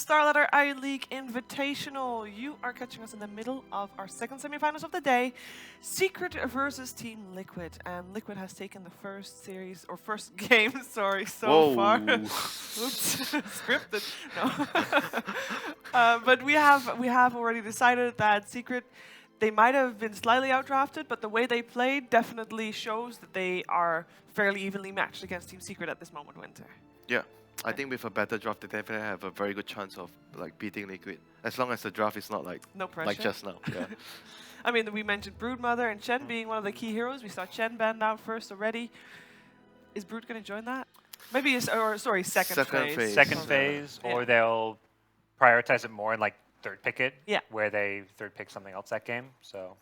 StarLadder I-League Invitational. You are catching us in the middle of our second semifinals of the day. Secret versus Team Liquid. And Liquid has taken the first series, or first game, sorry, so far. Oops, scripted. No. But we have already decided that Secret, they might have been slightly outdrafted, but the way they played definitely shows that they are fairly evenly matched against Team Secret at this moment, Winter. Yeah. I think with a better draft, they definitely have a very good chance of like beating Liquid, as long as the draft is not like No pressure. like just now. Yeah. I mean, we mentioned Broodmother and Chen being one of the key heroes. We saw Chen banned out first already. Is Brood going to join that? Maybe, sorry, second phase. Second phase, or they'll prioritize it more and like third pick it, where they third pick something else that game. So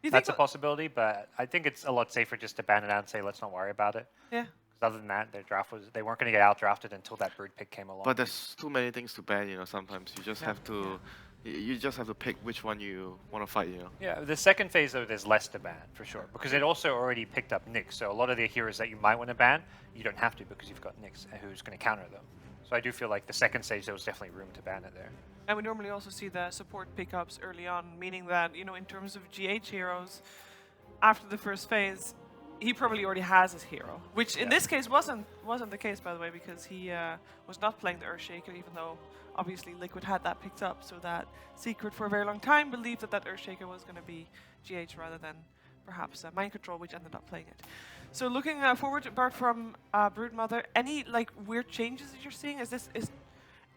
that's a possibility, but I think it's a lot safer just to ban it out and say, let's not worry about it. Yeah. Other than that, their draft they weren't going to get out-drafted until that Brood pick came along. But there's too many things to ban, you know, sometimes. You just have to you just have to pick which one you want to fight, you know. Yeah, the second phase, though, there's less to ban, for sure. Because it also already picked up Nyx, so a lot of the heroes that you might want to ban, you don't have to because you've got Nyx, who's going to counter them. So I do feel like the second stage, there was definitely room to ban it there. And we normally also see the support pickups early on, meaning that, you know, in terms of GH heroes, after the first phase, he probably already has his hero, which in this case wasn't the case, by the way, because he was not playing the Earthshaker, even though obviously Liquid had that picked up, so that Secret for a very long time believed that that Earthshaker was going to be GH rather than perhaps Mind Control, which ended up playing it. So looking forward, apart from Broodmother, any like weird changes that you're seeing?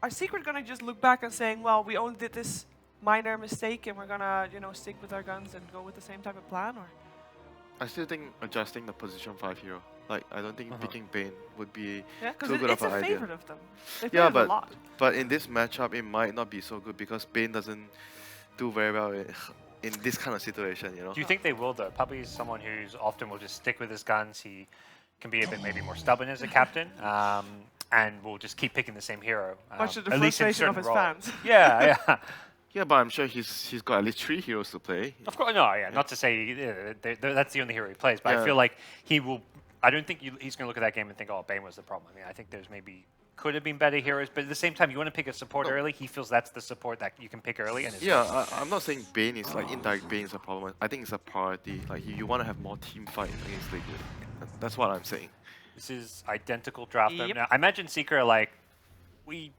Are Secret going to just look back and saying, well, we only did this minor mistake and we're going to, you know, stick with our guns and go with the same type of plan, or? I still think adjusting the position 5 hero. Like, I don't think picking Bane would be too good good of of idea. an idea. It's a favorite of them. They Yeah, play it a lot. but in this matchup, it might not be so good because Bane doesn't do very well in this kind of situation, you know. Do you think they will, though? Puppy is someone who's often will just stick with his guns. He can be a bit maybe more stubborn as a captain, and will just keep picking the same hero. Much to the at least in frustration of certain his roles. fans. Yeah. Yeah, but I'm sure he's got at least 3 heroes to play. Of course, no, not to say that's the only hero he plays, but I feel like he will. I don't think he's going to look at that game and think, "Oh, Bane was the problem." I mean, I think there's maybe could have been better heroes, but at the same time, you want to pick a support early. He feels that's the support that you can pick early. And I'm not saying Bane is like indirect Bane is a problem. I think it's a priority. Like you want to have more team fight against Liquid. That's what I'm saying. This is identical draft. Now, I imagine Seeker we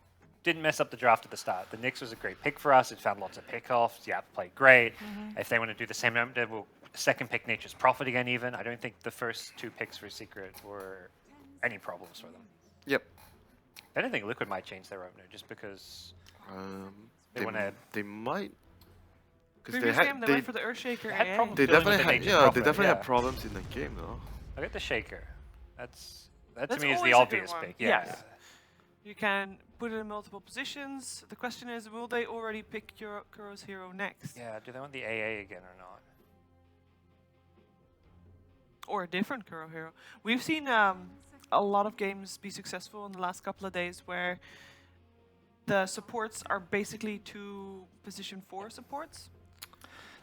didn't mess up the draft at the start. The Nyx was a great pick for us. It found lots of pickoffs. Yeah, played great. If they want to do the same, we'll second pick Nature's Prophet again even. I don't think the first 2 picks for Secret were any problems for them. Yep. I don't think Liquid might change their opener just because they want to... They might... Because they went for the Earthshaker. They definitely had problems in the game though. Look at the Shaker. That to me is the obvious pick. Yes. You can put it in multiple positions. The question is, will they already pick Kuro's hero next? Yeah, do they want the AA again or not? Or a different Kuro hero. We've seen a lot of games be successful in the last couple of days where the supports are basically 2 position 4 supports.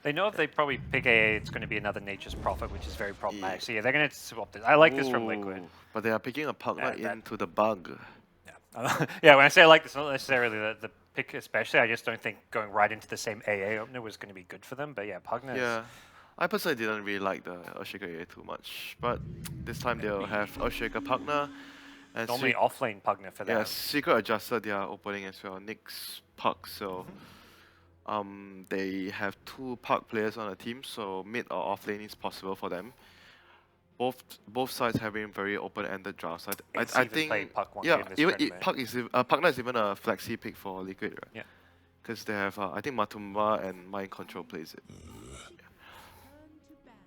They know if they probably pick AA, it's going to be another Nature's Prophet, which is very problematic. So yeah, they're going to swap this. I like this from Liquid. But they are picking a Pugna into the bug. Yeah, when I say I like this, not necessarily the pick especially. I just don't think going right into the same AA opener was going to be good for them. But yeah, Pugna is... I personally didn't really like the Earthshaker AA too much. But this time they'll have Earthshaker Pugna. And normally offlane Pugna for them. Yeah, Secret adjusted their opening as well. Nyx, Pug, so... they have 2 Pug players on the team, so mid or offlane is possible for them. Both sides having very open-ended drafts. I think Pugna is even a flexi pick for Liquid, right? Yeah. Because they have I think Matumba and Mind Control plays it.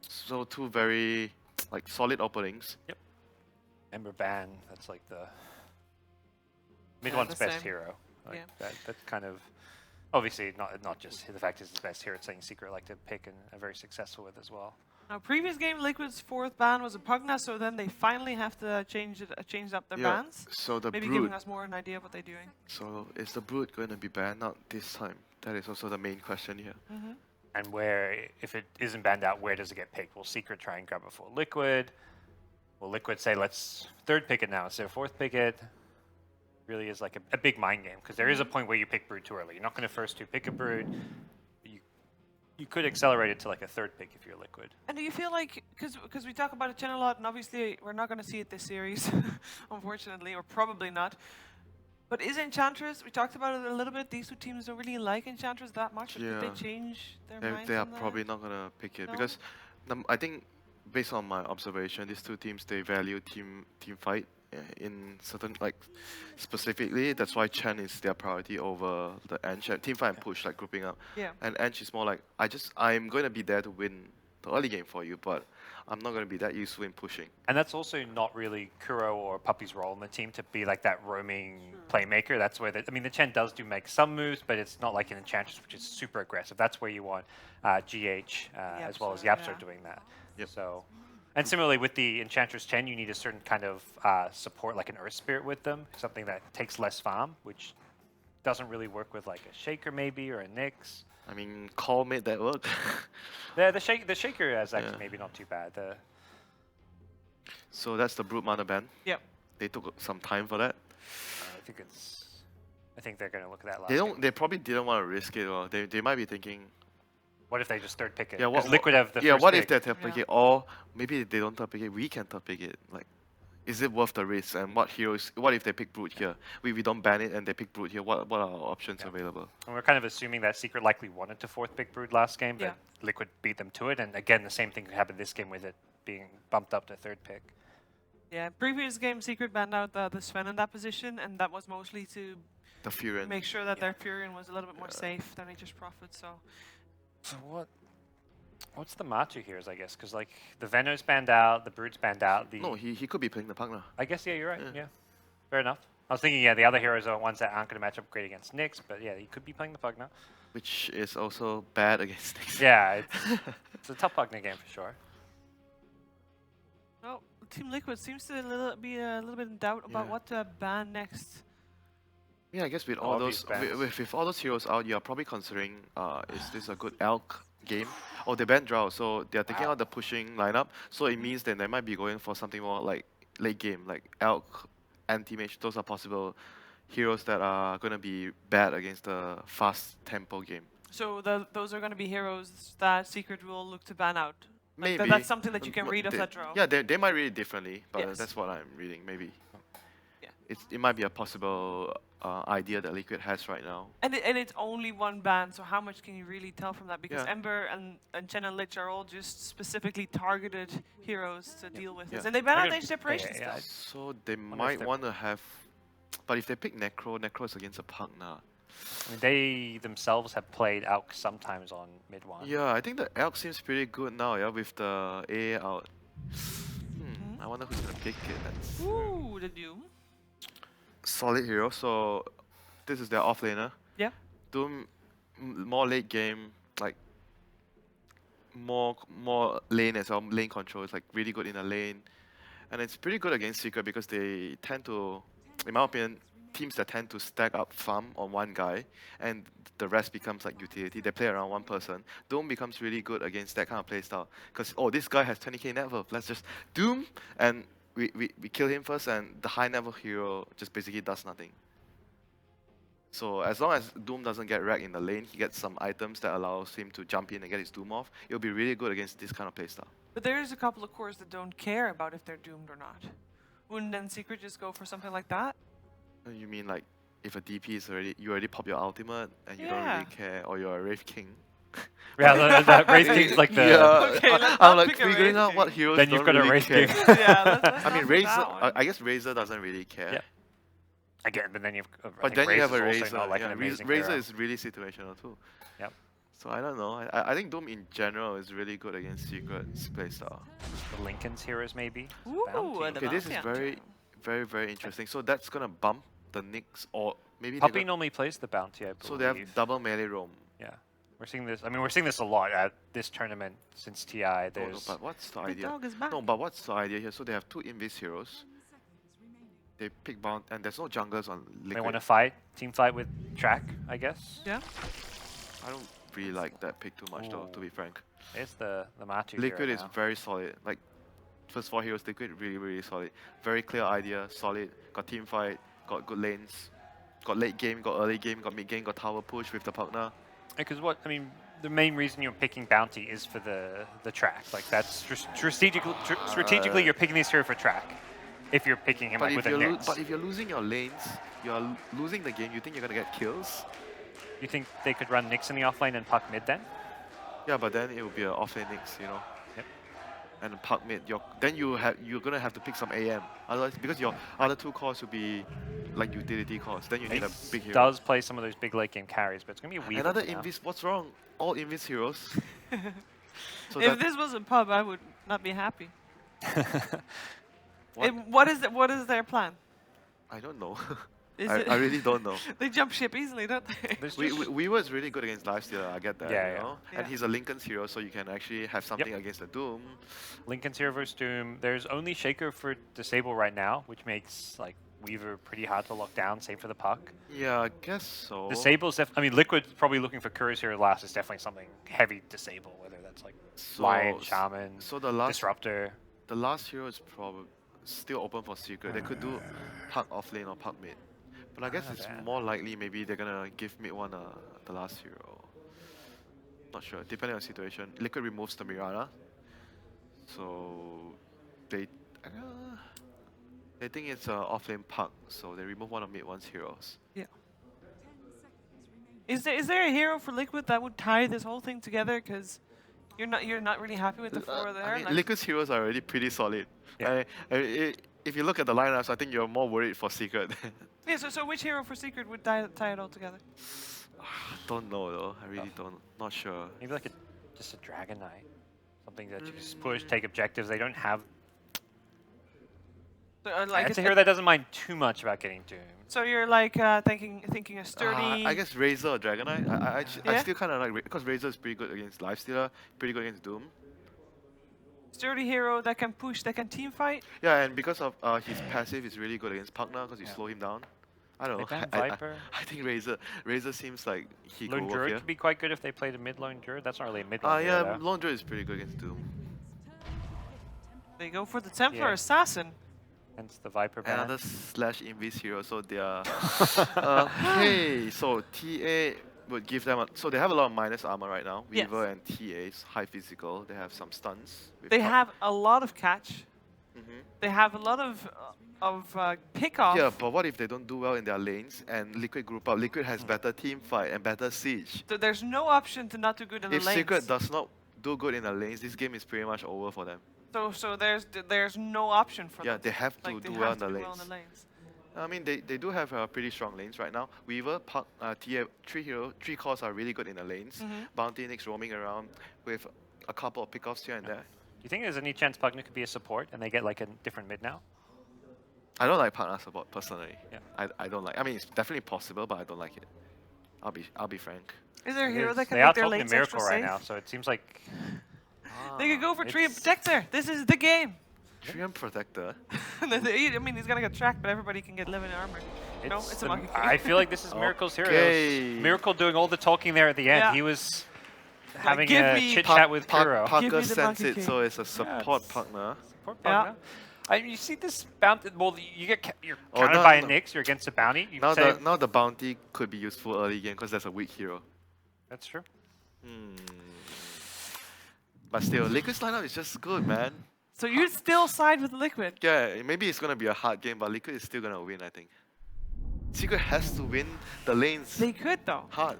So 2 very like solid openings. Yep. Ember Ban, that's like the mid one's best hero. Like that's kind of obviously not just the fact it's his best hero, it's something Secret like to pick and are very successful with as well. Now, previous game, Liquid's 4th ban was a Pugna, so then they finally have to change up their bans. So the maybe Brood, giving us more an idea of what they're doing. So is the Brood going to be banned out this time? That is also the main question here. And where, if it isn't banned out, where does it get picked? Will Secret try and grab it for Liquid? Will Liquid say, let's 3rd pick it now instead of 4th pick it? really is like a big mind game, because there is a point where you pick Brood too early. You're not going to first two pick a Brood. You could accelerate it to like a third pick if you're Liquid. And do you feel like, because we talk about it a lot, and obviously we're not going to see it this series, unfortunately, or probably not. But is Enchantress, we talked about it a little bit, these two teams don't really like Enchantress that much. Or did they change their minds They are on that? probably not gonna pick it No? because I think based on my observation, these two teams they value team fight in certain like specifically. That's why Chen is their priority over the Ench and team fight and push like grouping up. Yeah. And Ench is more like I'm going to be there to win the early game for you, but I'm not going to be that useful in pushing. And that's also not really Kuro or Puppy's role in the team to be like that roaming playmaker. That's where the Chen does make some moves, but it's not like an Enchantress, which is super aggressive. That's where you want GH as well as Yapster doing that. Yep. So, and similarly with the Enchantress Chen, you need a certain kind of support, like an Earth Spirit with them, something that takes less farm, which doesn't really work with like a Shaker maybe or a Nyx. I mean, Call made that work. The Shaker is actually maybe not too bad. So that's the Brute Mana ban. Yep. They took some time for that. I think they're going to look at that last game. They probably didn't want to risk it, or they might be thinking. What if they just third pick it? Yeah, what Liquid have the first what pick. if they third pick it, or maybe they don't third pick it, we can third pick it. Like, is it worth the risk? And what if they pick Brute here? We don't ban it and they pick Brute here. What are our options available? And we're kind of assuming that Secret likely wanted to fourth pick Brood last game, but Yeah. Liquid beat them to it. And again, the same thing could happen this game with it being bumped up to third pick. Yeah, previous game, Secret banned out the Sven in that position, and that was mostly to The Furion. make sure that their Furion was a little bit more safe than he just Prophet, so. So what's the Matu here is, I guess, because like the Venom's banned out, the Brood's banned out. No, he could be playing the Pugna. I guess, yeah, you're right. Yeah. Fair enough. I was thinking, the other heroes are ones that aren't going to match up great against Nyx, but yeah, he could be playing the Pugna. Which is also bad against Nyx. Yeah, it's a tough Pugna game for sure. Oh, Team Liquid seems to be a little bit in doubt about what to ban next. Yeah, I guess with all those with all those heroes out, you're probably considering is this a good Elk game? Oh, they banned Drow, so they're taking out the pushing lineup. So it means that they might be going for something more like late game, like Elk, Anti-Mage. Those are possible heroes that are going to be bad against the fast tempo game. So those are going to be heroes that Secret will look to ban out. Like Maybe. that's something that you can read off that draw. Yeah, they might read it differently, but Yes. that's what I'm reading, maybe. Yeah. It might be a possible idea that Liquid has right now. And it's only one ban, so how much can you really tell from that? Because Yeah. Ember and Chen and Lich are all just specifically targeted heroes to deal with this. Yeah. And they ban out Okay. Age Separation Yeah, still. So they Wonder if might they're- want to have... But if they pick Necro is against a Pugna. I mean, they themselves have played Elk sometimes on mid one. Yeah, I think the Elk seems pretty good now, yeah, with the A out. I wonder who's gonna pick it. That's Ooh, the Doom. solid hero, so this is their offlaner. Yeah. Doom, more late game, like more lane as well, lane control is like really good in a lane. And it's pretty good against Secret because they tend to, in my opinion, teams that tend to stack up farm on one guy and the rest becomes like utility. They play around one person. Doom becomes really good against that kind of playstyle because, oh, this guy has 20k net worth. Let's just Doom and we kill him first and the high level hero just basically does nothing. So as long as Doom doesn't get wrecked in the lane, he gets some items that allows him to jump in and get his Doom off. It'll be really good against this kind of playstyle. But there's a couple of cores that don't care about if they're doomed or not. Wouldn't then Secret just go for something like that? You mean like if a DP is you already pop your ultimate and you don't Yeah. really care, or you're a Wraith King? Yeah, the Wraith King's like the... Okay, let's I'm not like pick a figuring Wraith out King. what heroes Then you've don't got a really Wraith care. King. Yeah, let's I mean, not pick Razor. that one. I guess Razor doesn't really care. Yeah. Again, but then you've... But then you have a Razor's Razor. also not like Yeah, an amazing Razor hero. is really situational too. Yep. So I don't know. I think Doom in general is really good against Secret's playstyle. The Lincoln's heroes, maybe. Ooh, Bounty. the Okay, this is Bounty. very interesting. So that's gonna bump the Nyx, or maybe Puppy they got, normally plays the Bounty, I believe. so they have double melee roam. Yeah. We're seeing this. I mean, we're seeing this a lot at this tournament since TI. Oh, no, There's... but what's the The idea? dog is back. No, but what's the idea here? So they have two invis heroes. They pick bound, and there's no junglers on Liquid. They want to fight, team fight with Track, I guess. Yeah. I don't really like that pick too much, though. To be frank, There's the Matu Liquid hero is now. very solid. Like first four heroes, Liquid really solid. Very clear idea, solid. Got team fight, got good lanes, got late game, got early game, got mid game, got tower push with the partner. Because the main reason you're picking Bounty is for the track. Like that's strategically you're picking this hero for track. If you're picking him like with a Nyx. But if you're losing your lanes, you are losing the game. You think you're gonna get kills? You think they could run Nyx in the offlane and puck mid then? Yeah, but then it will be an offlane Nyx, you know. Yep. And puck mid, you're gonna have to pick some AM. Otherwise, because your other two cores will be like utility cores. Then you need a big hero. Does play some of those big late game carries, but it's gonna be a Weaver. Another for now. Invis. What's wrong? All Invis heroes. So If this wasn't pub, I would not be happy. What? What is their plan? I don't know. Is I really don't know. They jump ship easily, don't they? There's We just- was really good against Lifestealer, I get that, Yeah, you yeah. know? Yeah. And he's a Lincoln's hero, so you can actually have something against the Doom. Lincoln's hero versus Doom. There's only Shaker for Disable right now, which makes like Weaver pretty hard to lock down, same for the puck. Yeah, I guess so. Disable's Liquid's probably looking for Kuro's hero last is definitely something heavy disable, whether that's like Lion, Shaman, So the last Disruptor. the last hero is probably still open for Secret. They could do puck off lane or puck mid. But I guess it's more likely maybe they're gonna give mid one the last hero. Not sure, depending on the situation. Liquid removes the Mirana. So they think it's off-lane puck, so they remove one of mid one's heroes. Yeah. Is there a hero for Liquid that would tie this whole thing together? Because you're not really happy with the four there. I mean, like- Liquid's heroes are already pretty solid. Yeah. If you look at the lineups, I think you're more worried for Secret. Yeah. So which hero for Secret would tie it all together? Don't know though. I really don't. Not sure. Maybe like just a Dragon Knight. Something that you just push, take objectives. They don't have So, it's a hero that doesn't mind too much about getting Doom. So you're like thinking a sturdy. I guess Razor or Dragon Knight. I Yeah? still kind of like because Razor is pretty good against Lifestealer, pretty good against Doom. Sturdy hero that can push, that can team fight. Yeah, and because of his passive is really good against Puck now because you slow him down. I don't know. They ban I Viper. think Razor seems like he could Lone work Druid here. could be quite good if they played a mid Lone Druid. That's not really a mid Lone Yeah, Druid, though. Lone Druid is pretty good against Doom. They go for the Templar Yeah. Assassin. Hence the Viper ban. Another slash Invis hero, so they are okay. So TA would give them so they have a lot of minus armor right now. Yes. Weaver and TA's high physical. They have some stuns. with They Puck. have a lot of catch. Mhm. They have a lot of pick off. Yeah, but what if they don't do well in their lanes and Liquid group up? Liquid has better team fight and better siege. So there's no option to not do good in If the lanes. Secret does not do good in the lanes, this game is pretty much over for them. So there's no option for Yeah, them. they have to Like, they do have well in to the do lanes. well in the lanes. I mean, they do have pretty strong lanes right now. Weaver, Puck, TA, three cores are really good in the lanes. Mhm. Bounty Nyx roaming around with a couple of pickoffs here and there. Do you think there's any chance Pugna could be a support and they get like a different mid now? I don't like partner support personally. Yeah. I don't like. I mean, it's definitely possible, but I don't like it. I'll be frank. Is there a hero that can They are make their talking lanes to Miracle extra right safe? now, so it seems like They could go for Tree and It's- Protector. This is the game. Treant Protector. I mean, he's gonna get tracked, but everybody can get living armor. No, it's a monkey king. I feel like this is Miracle's Okay. heroes. Miracle doing all the talking there at the end. Yeah. He was having give a me chit Puck- chat with Puck- Kuro. Give Pucker me the sends Monkey it, King. so it's a support it's- partner. Support Yeah. Pugna. I mean, you see this bounty. Well, you get you're Oh, countered no, by no. a Nyx. You're against a bounty. You Now say now the bounty could be useful early game because there's a weak hero. that's true. But still, Liquid's lineup is just good, man. So you still side with Liquid. Yeah, maybe it's gonna be a hard game, but Liquid is still gonna win, I think. Secret has to win the lanes They could though. hard.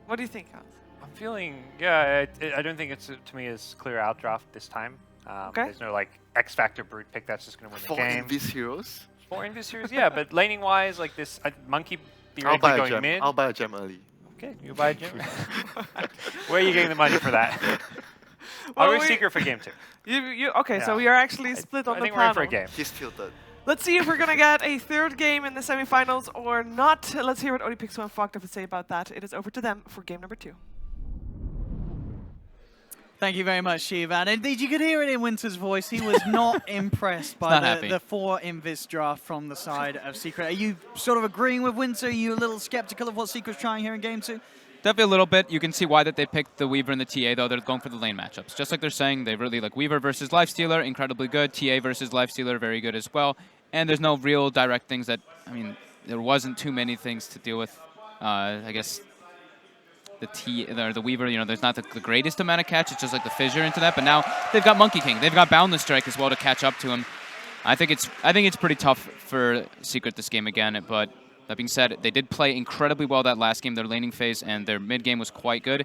What do you think, Hans? I'm feeling, yeah, I don't think it's, to me, as clear outdraft this time. Okay. There's no, like, X Factor brute pick that's just going to win the For game. Invis heroes, For Invis series, yeah, but laning-wise, like this, Monkey I'll buy theoretically a going gem. mid. I'll buy a gem early. Okay, you buy a gem. Where are you getting the money for that? Well, I'll go we- Seeker for game 2. Okay, so Yeah. we are actually split on I the think we're in panel. for a game. He's tilted. Let's see if we're gonna get a third game in the semifinals or not. Let's hear what ODPixel and Fogged have to say about that. It is over to them for game number 2. Thank you very much, Shiva. And indeed, you could hear it in Winter's voice. He was not impressed by not happy. the 4 Invis draft from the side of Secret. Are you sort of agreeing with Winter? Are you a little skeptical of what Secret's trying here in game 2? Definitely a little bit. You can see why that they picked the Weaver and the TA, though. They're going for the lane matchups. Just like they're saying, they really like Weaver versus Lifestealer, incredibly good. TA versus Lifestealer, very good as well. And there's no real direct things that, I mean, there wasn't too many things to deal with. I guess the Weaver, there's not the greatest amount of catch. It's just like the fissure into that. But now they've got Monkey King. They've got Boundless Strike as well to catch up to him. I think it's pretty tough for Secret this game again. But that being said, they did play incredibly well that last game. Their laning phase and their mid game was quite good.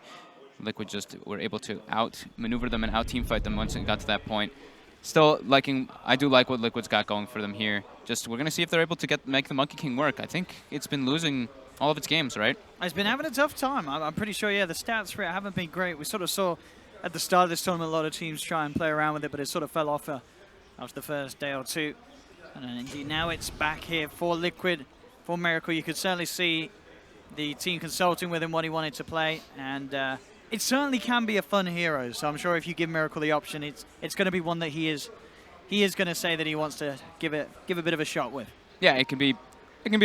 Liquid just were able to outmaneuver them and out-team fight them once it got to that point. Still I do like what Liquid's got going for them here. Just we're gonna see if they're able to make the Monkey King work. I think it's been losing all of its games, right? It's been having a tough time. I'm pretty sure, yeah, the stats for it haven't been great. We sort of saw at the start of this tournament a lot of teams try and play around with it, but it sort of fell off after the first day or two. And indeed now it's back here for Liquid, for Miracle. You could certainly see the team consulting with him what he wanted to play, and it certainly can be a fun hero. So I'm sure if you give Miracle the option, it's going to be one that he is going to say that he wants to give a bit of a shot with. Yeah, it can be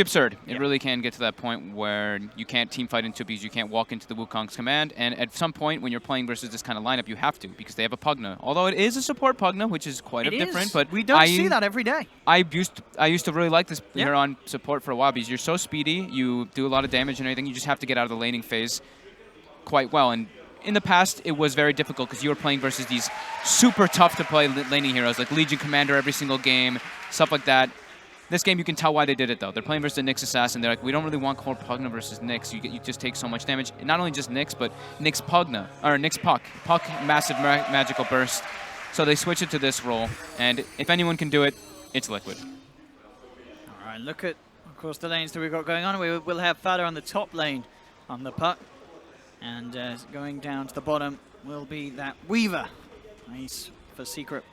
absurd. It really can get to that point where you can't team fight into because you can't walk into the Wukong's command, and at some point when you're playing versus this kind of lineup, you have to because they have a Pugna. Although it is a support Pugna, which is quite different, but we don't see that every day. I used to really like this hero on support for a while because you're so speedy, you do a lot of damage and everything. You just have to get out of the laning phase quite well. And in the past, it was very difficult because you were playing versus these super tough to play laning heroes like Legion Commander every single game, stuff like that. This game, you can tell why they did it, though. They're playing versus the Nyx Assassin. They're like, we don't really want core Pugna versus Nyx. You just take so much damage. And not only just Nyx, but Nyx Pugna, or Nyx Puck. Puck, massive magical burst. So they switch it to this role. And if anyone can do it, it's Liquid. All right, look at, of course, the lanes that we've got going on. We'll have Fada on the top lane on the Puck. And going down to the bottom will be that Weaver. Nice for Secret.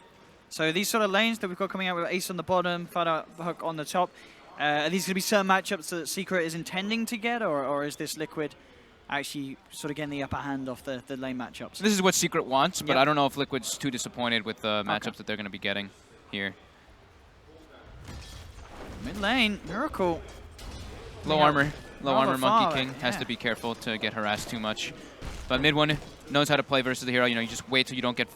So these sort of lanes that we've got coming out with Ace on the bottom, Fada Hook on the top, are these going to be certain matchups that Secret is intending to get, or is this Liquid actually sort of getting the upper hand off the lane matchups? This is what Secret wants, but I don't know if Liquid's too disappointed with the matchups that they're going to be getting here. Mid lane, Miracle. Low armor Monkey King has to be careful to get harassed too much. But mid one knows how to play versus the hero. You just wait till you don't get,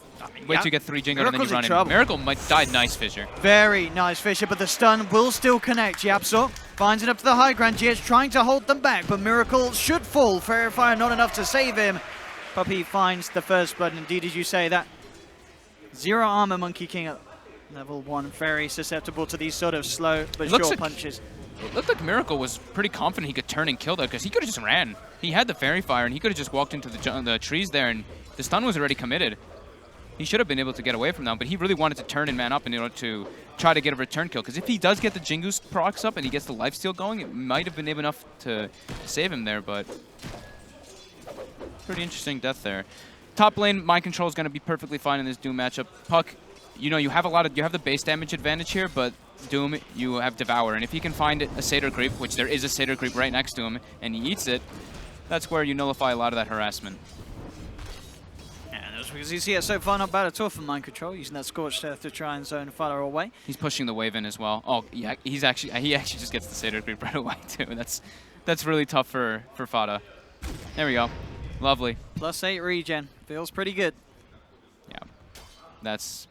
wait till you get 3 Jingle and then you run in. Miracle might die. Nice fissure. Very nice fissure, but the stun will still connect. Yapso finds it up to the high ground. GH trying to hold them back, but Miracle should fall. Fairy Fire not enough to save him. Puppey finds the first blood. Indeed, as you say, that 0 armor Monkey King at level 1. Very susceptible to these sort of slow but sure punches. It looked like Miracle was pretty confident he could turn and kill that because he could have just ran. He had the Fairy Fire and he could have just walked into the trees there and the stun was already committed. He should have been able to get away from them, but he really wanted to turn and man up in order to try to get a return kill. Because if he does get the Jingoose procs up and he gets the lifesteal going, it might have been enough to save him there, but pretty interesting death there. Top lane, Mind Control is going to be perfectly fine in this Doom matchup. Puck, you have the base damage advantage here, but Doom, you have Devour, and if he can find a Satyr Creep, which there is a Satyr Creep right next to him, and he eats it, that's where you nullify a lot of that harassment. And that's because you see it so far not bad at all from Mind Control, using that Scorched Earth to try and zone Fada away. He's pushing the wave in as well. Oh, yeah, he actually just gets the Satyr Creep right away too. That's really tough for Fada. There we go. Lovely. +8 regen. Feels pretty good. Yeah. That's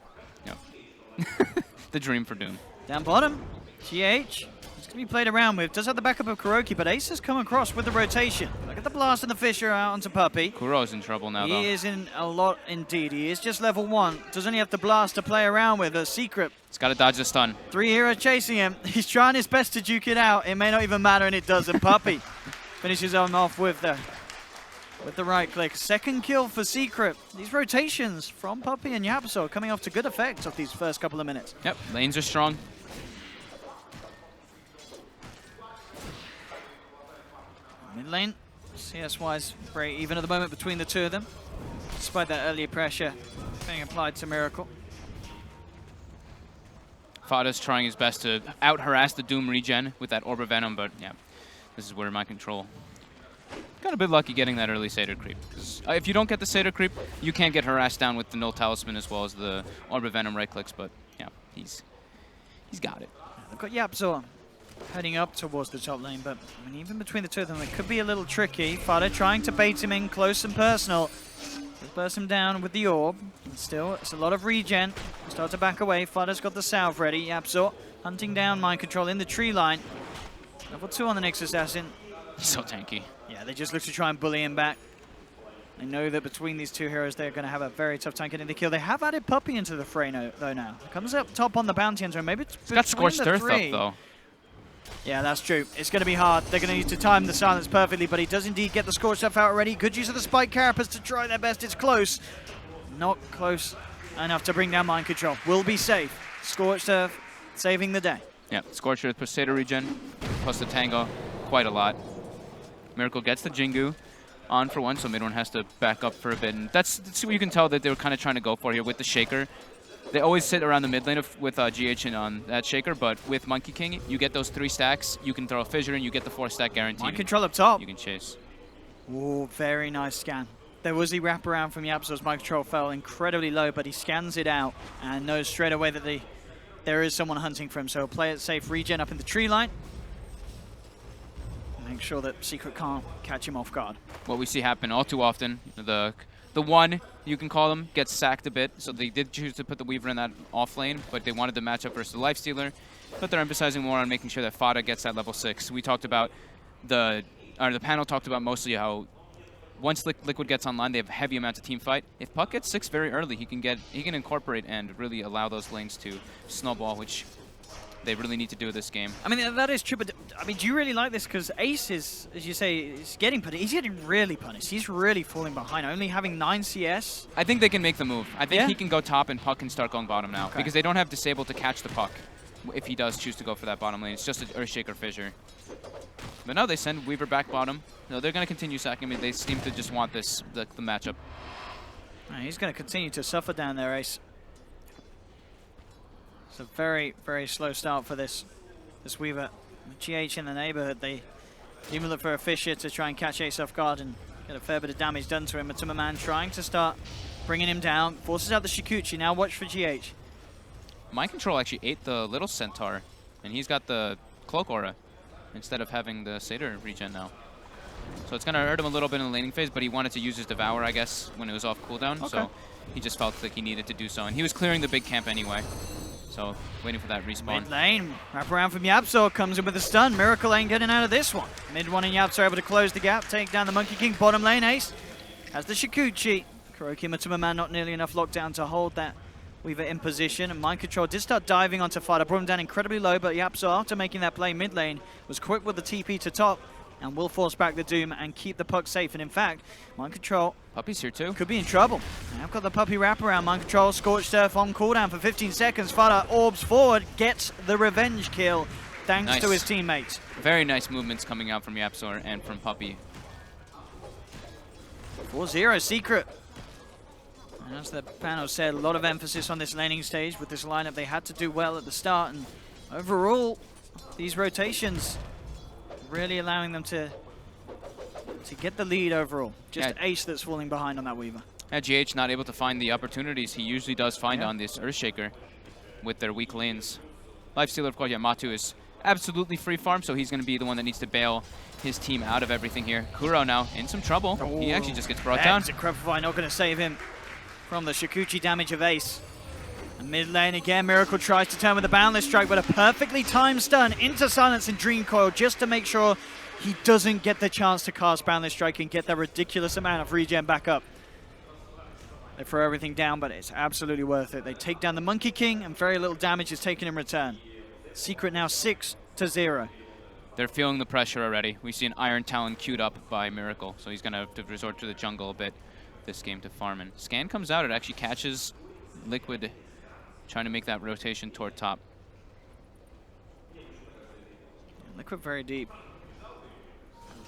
the dream for Doom. Down bottom, GH. It's going to be played around with. Does have the backup of Kuroki, but Ace has come across with the rotation. Look at the blast and the Fissure out onto Puppey. Kuro's in trouble now, though. He is in a lot indeed. He is just level 1. Does only have the blast to play around with. A Secret. He's got to dodge the stun. 3 heroes chasing him. He's trying his best to duke it out. It may not even matter, and it does. And Puppey finishes him off with the right click. Second kill for Secret. These rotations from Puppey and Yapso coming off to good effect of these first couple of minutes. Yep, lanes are strong. Mid lane, CS-wise, very even at the moment between the two of them, despite that earlier pressure being applied to Miracle. Fada's trying his best to out-harass the Doom regen with that Orb of Venom, but yeah, this is where Mind Control got a bit lucky getting that early Satyr Creep. If you don't get the Satyr Creep, you can't get harassed down with the Null Talisman as well as the Orb of Venom right-clicks, but yeah, he's got it. They've got Yapso heading up towards the top lane, but even between the two of them, it could be a little tricky. Fada trying to bait him in close and personal. Just burst him down with the orb. And still, it's a lot of regen. Start to back away. Fada's got the salve ready. Yapso hunting down Mind Control in the tree line. Level 2 on the Nyx Assassin. So tanky. Yeah, they just look to try and bully him back. They know that between these two heroes, they're going to have a very tough time getting the kill. They have added Puppey into the fray though now. Comes up top on the bounty hunter, and maybe it's He's got Scorched between the Earth three. up, though. Yeah, that's true. It's going to be hard. They're going to need to time the silence perfectly, but he does indeed get the Scorched Earth out already. Good use of the Spike Carapace to try their best. It's close. Not close enough to bring down Mind Control. Will be safe. Scorched Earth saving the day. Yeah, Scorched Earth, Poseidon regen, plus the Tango, quite a lot. Miracle gets the Jingu on for one, so Mid-One has to back up for a bit. And that's what you can tell that they were kind of trying to go for here with the Shaker. They always sit around the mid lane with GH and on that Shaker, but with Monkey King, you get those 3 stacks, you can throw a Fissure, and you get the 4-stack guarantee. Mind Control up top. You can chase. Oh, very nice scan. There was the wraparound from Yapso's Mind Control fell incredibly low, but he scans it out and knows straight away that there is someone hunting for him. So play it safe, regen up in the tree line. Make sure that Secret can't catch him off guard. What we see happen all too often, the one, you can call them, gets sacked a bit. So they did choose to put the Weaver in that off lane, but they wanted to match up versus the Lifestealer. But they're emphasizing more on making sure that Fada gets that level 6. We talked about the panel talked about mostly how once Liquid gets online, they have heavy amounts of team fight. If Puck gets 6 very early, he can incorporate and really allow those lanes to snowball, which they really need to do this game. I mean, that is true, but I mean, do you really like this? Because Ace is, as you say, is getting punished. He's getting really punished. He's really falling behind, only having 9 CS. I think they can make the move. I think Yeah? he can go top and Puck can start going bottom now. Okay. Because they don't have Disable to catch the Puck if he does choose to go for that bottom lane. It's just an Earthshaker Fissure. But no, they send Weaver back bottom. No, they're going to continue sacking. I mean, they seem to just want the matchup. He's going to continue to suffer down there, Ace. It's a very, very slow start for this Weaver. GH in the neighborhood, they even look for a Fissure to try and catch Ace off guard and get a fair bit of damage done to him. Matuma trying to start bringing him down. Forces out the Shikuchi. Now watch for GH. Mind Control actually ate the little Centaur, and he's got the Cloak Aura instead of having the Satyr regen now. So it's going to hurt him a little bit in the laning phase, but he wanted to use his Devour, I guess, when it was off cooldown. Okay. So he just felt like he needed to do so. And he was clearing the big camp anyway. So waiting for that respawn. Mid lane, wrap around from Yapso, comes in with a stun. Miracle ain't getting out of this one. Mid-One and Yapso able to close the gap, take down the Monkey King. Bottom lane, Ace has the Shikuchi. Kuroki Matuma not nearly enough lockdown to hold that Weaver in position. And Mind Control did start diving onto Fada, brought him down incredibly low, but Yapso, after making that play mid lane, was quick with the TP to top and will force back the Doom and keep the Puck safe. And in fact, Mind Control Puppey's here too. could be in trouble. Now got the Puppey wraparound. Mind Control, Scorched Earth on cooldown for 15 seconds. Fada orbs forward, gets the revenge kill thanks to his teammates. Very nice movements coming out from Yapsor and from Puppey. 4-0 Secret. And as the panel said, a lot of emphasis on this laning stage. With this lineup, they had to do well at the start. And overall, these rotations really allowing them to get the lead overall. Just Ace that's falling behind on that Weaver. GH not able to find the opportunities he usually does find on this Earthshaker with their weak lanes. Lifestealer, of course, Matu is absolutely free farm, so he's going to be the one that needs to bail his team out of everything here. Kuro now in some trouble. He actually just gets brought down. Decrepify not going to save him from the Shikuchi damage of Ace. And mid lane again, Miracle tries to turn with a Boundless Strike, but a perfectly timed stun into Silence and Dream Coil just to make sure he doesn't get the chance to cast Boundless Strike and get that ridiculous amount of regen back up. They throw everything down, but it's absolutely worth it. They take down the Monkey King, and very little damage is taken in return. Secret now 6-0. They're feeling the pressure already. We see an Iron Talon queued up by Miracle, so he's going to have to resort to the jungle a bit this game to farm. And Scan comes out, it actually catches Liquid trying to make that rotation toward top. Liquid very deep.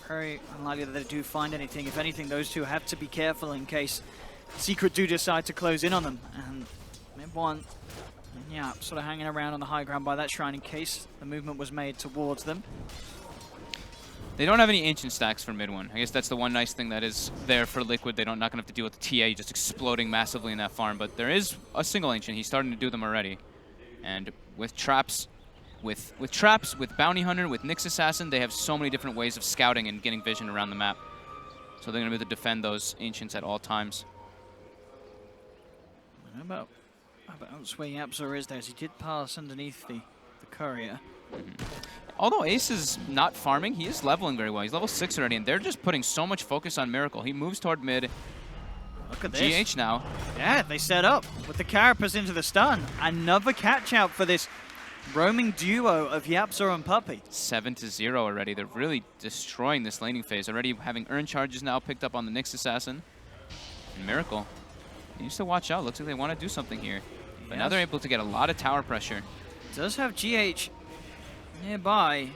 Very unlikely that they do find anything. If anything, those two have to be careful in case Secret do decide to close in on them. And Mid-One, yeah, sort of hanging around on the high ground by that shrine in case the movement was made towards them. They don't have any Ancient stacks for Mid-One. I guess that's the one nice thing that is there for Liquid. They don't not going to have to deal with the TA just exploding massively in that farm. But there is a single Ancient. He's starting to do them already. And with traps, with Bounty Hunter, with Nyx Assassin, they have so many different ways of scouting and getting vision around the map. So they're going to be able to defend those Ancients at all times. How about where Yapsor is there, as he did pass underneath the courier. although Ace is not farming, he is leveling very well. He's level 6 already, and they're just putting so much focus on Miracle. He moves toward mid. Look at this. GH now. Yeah, they set up with the Carapace into the stun. Another catch out for this roaming duo of Yapzor and Puppey. 7-0 already. They're really destroying this laning phase. Already having earn charges now picked up on the Nyx Assassin. And Miracle needs to watch out. Looks like they want to do something here. But now they're able to get a lot of tower pressure. Does have GH nearby.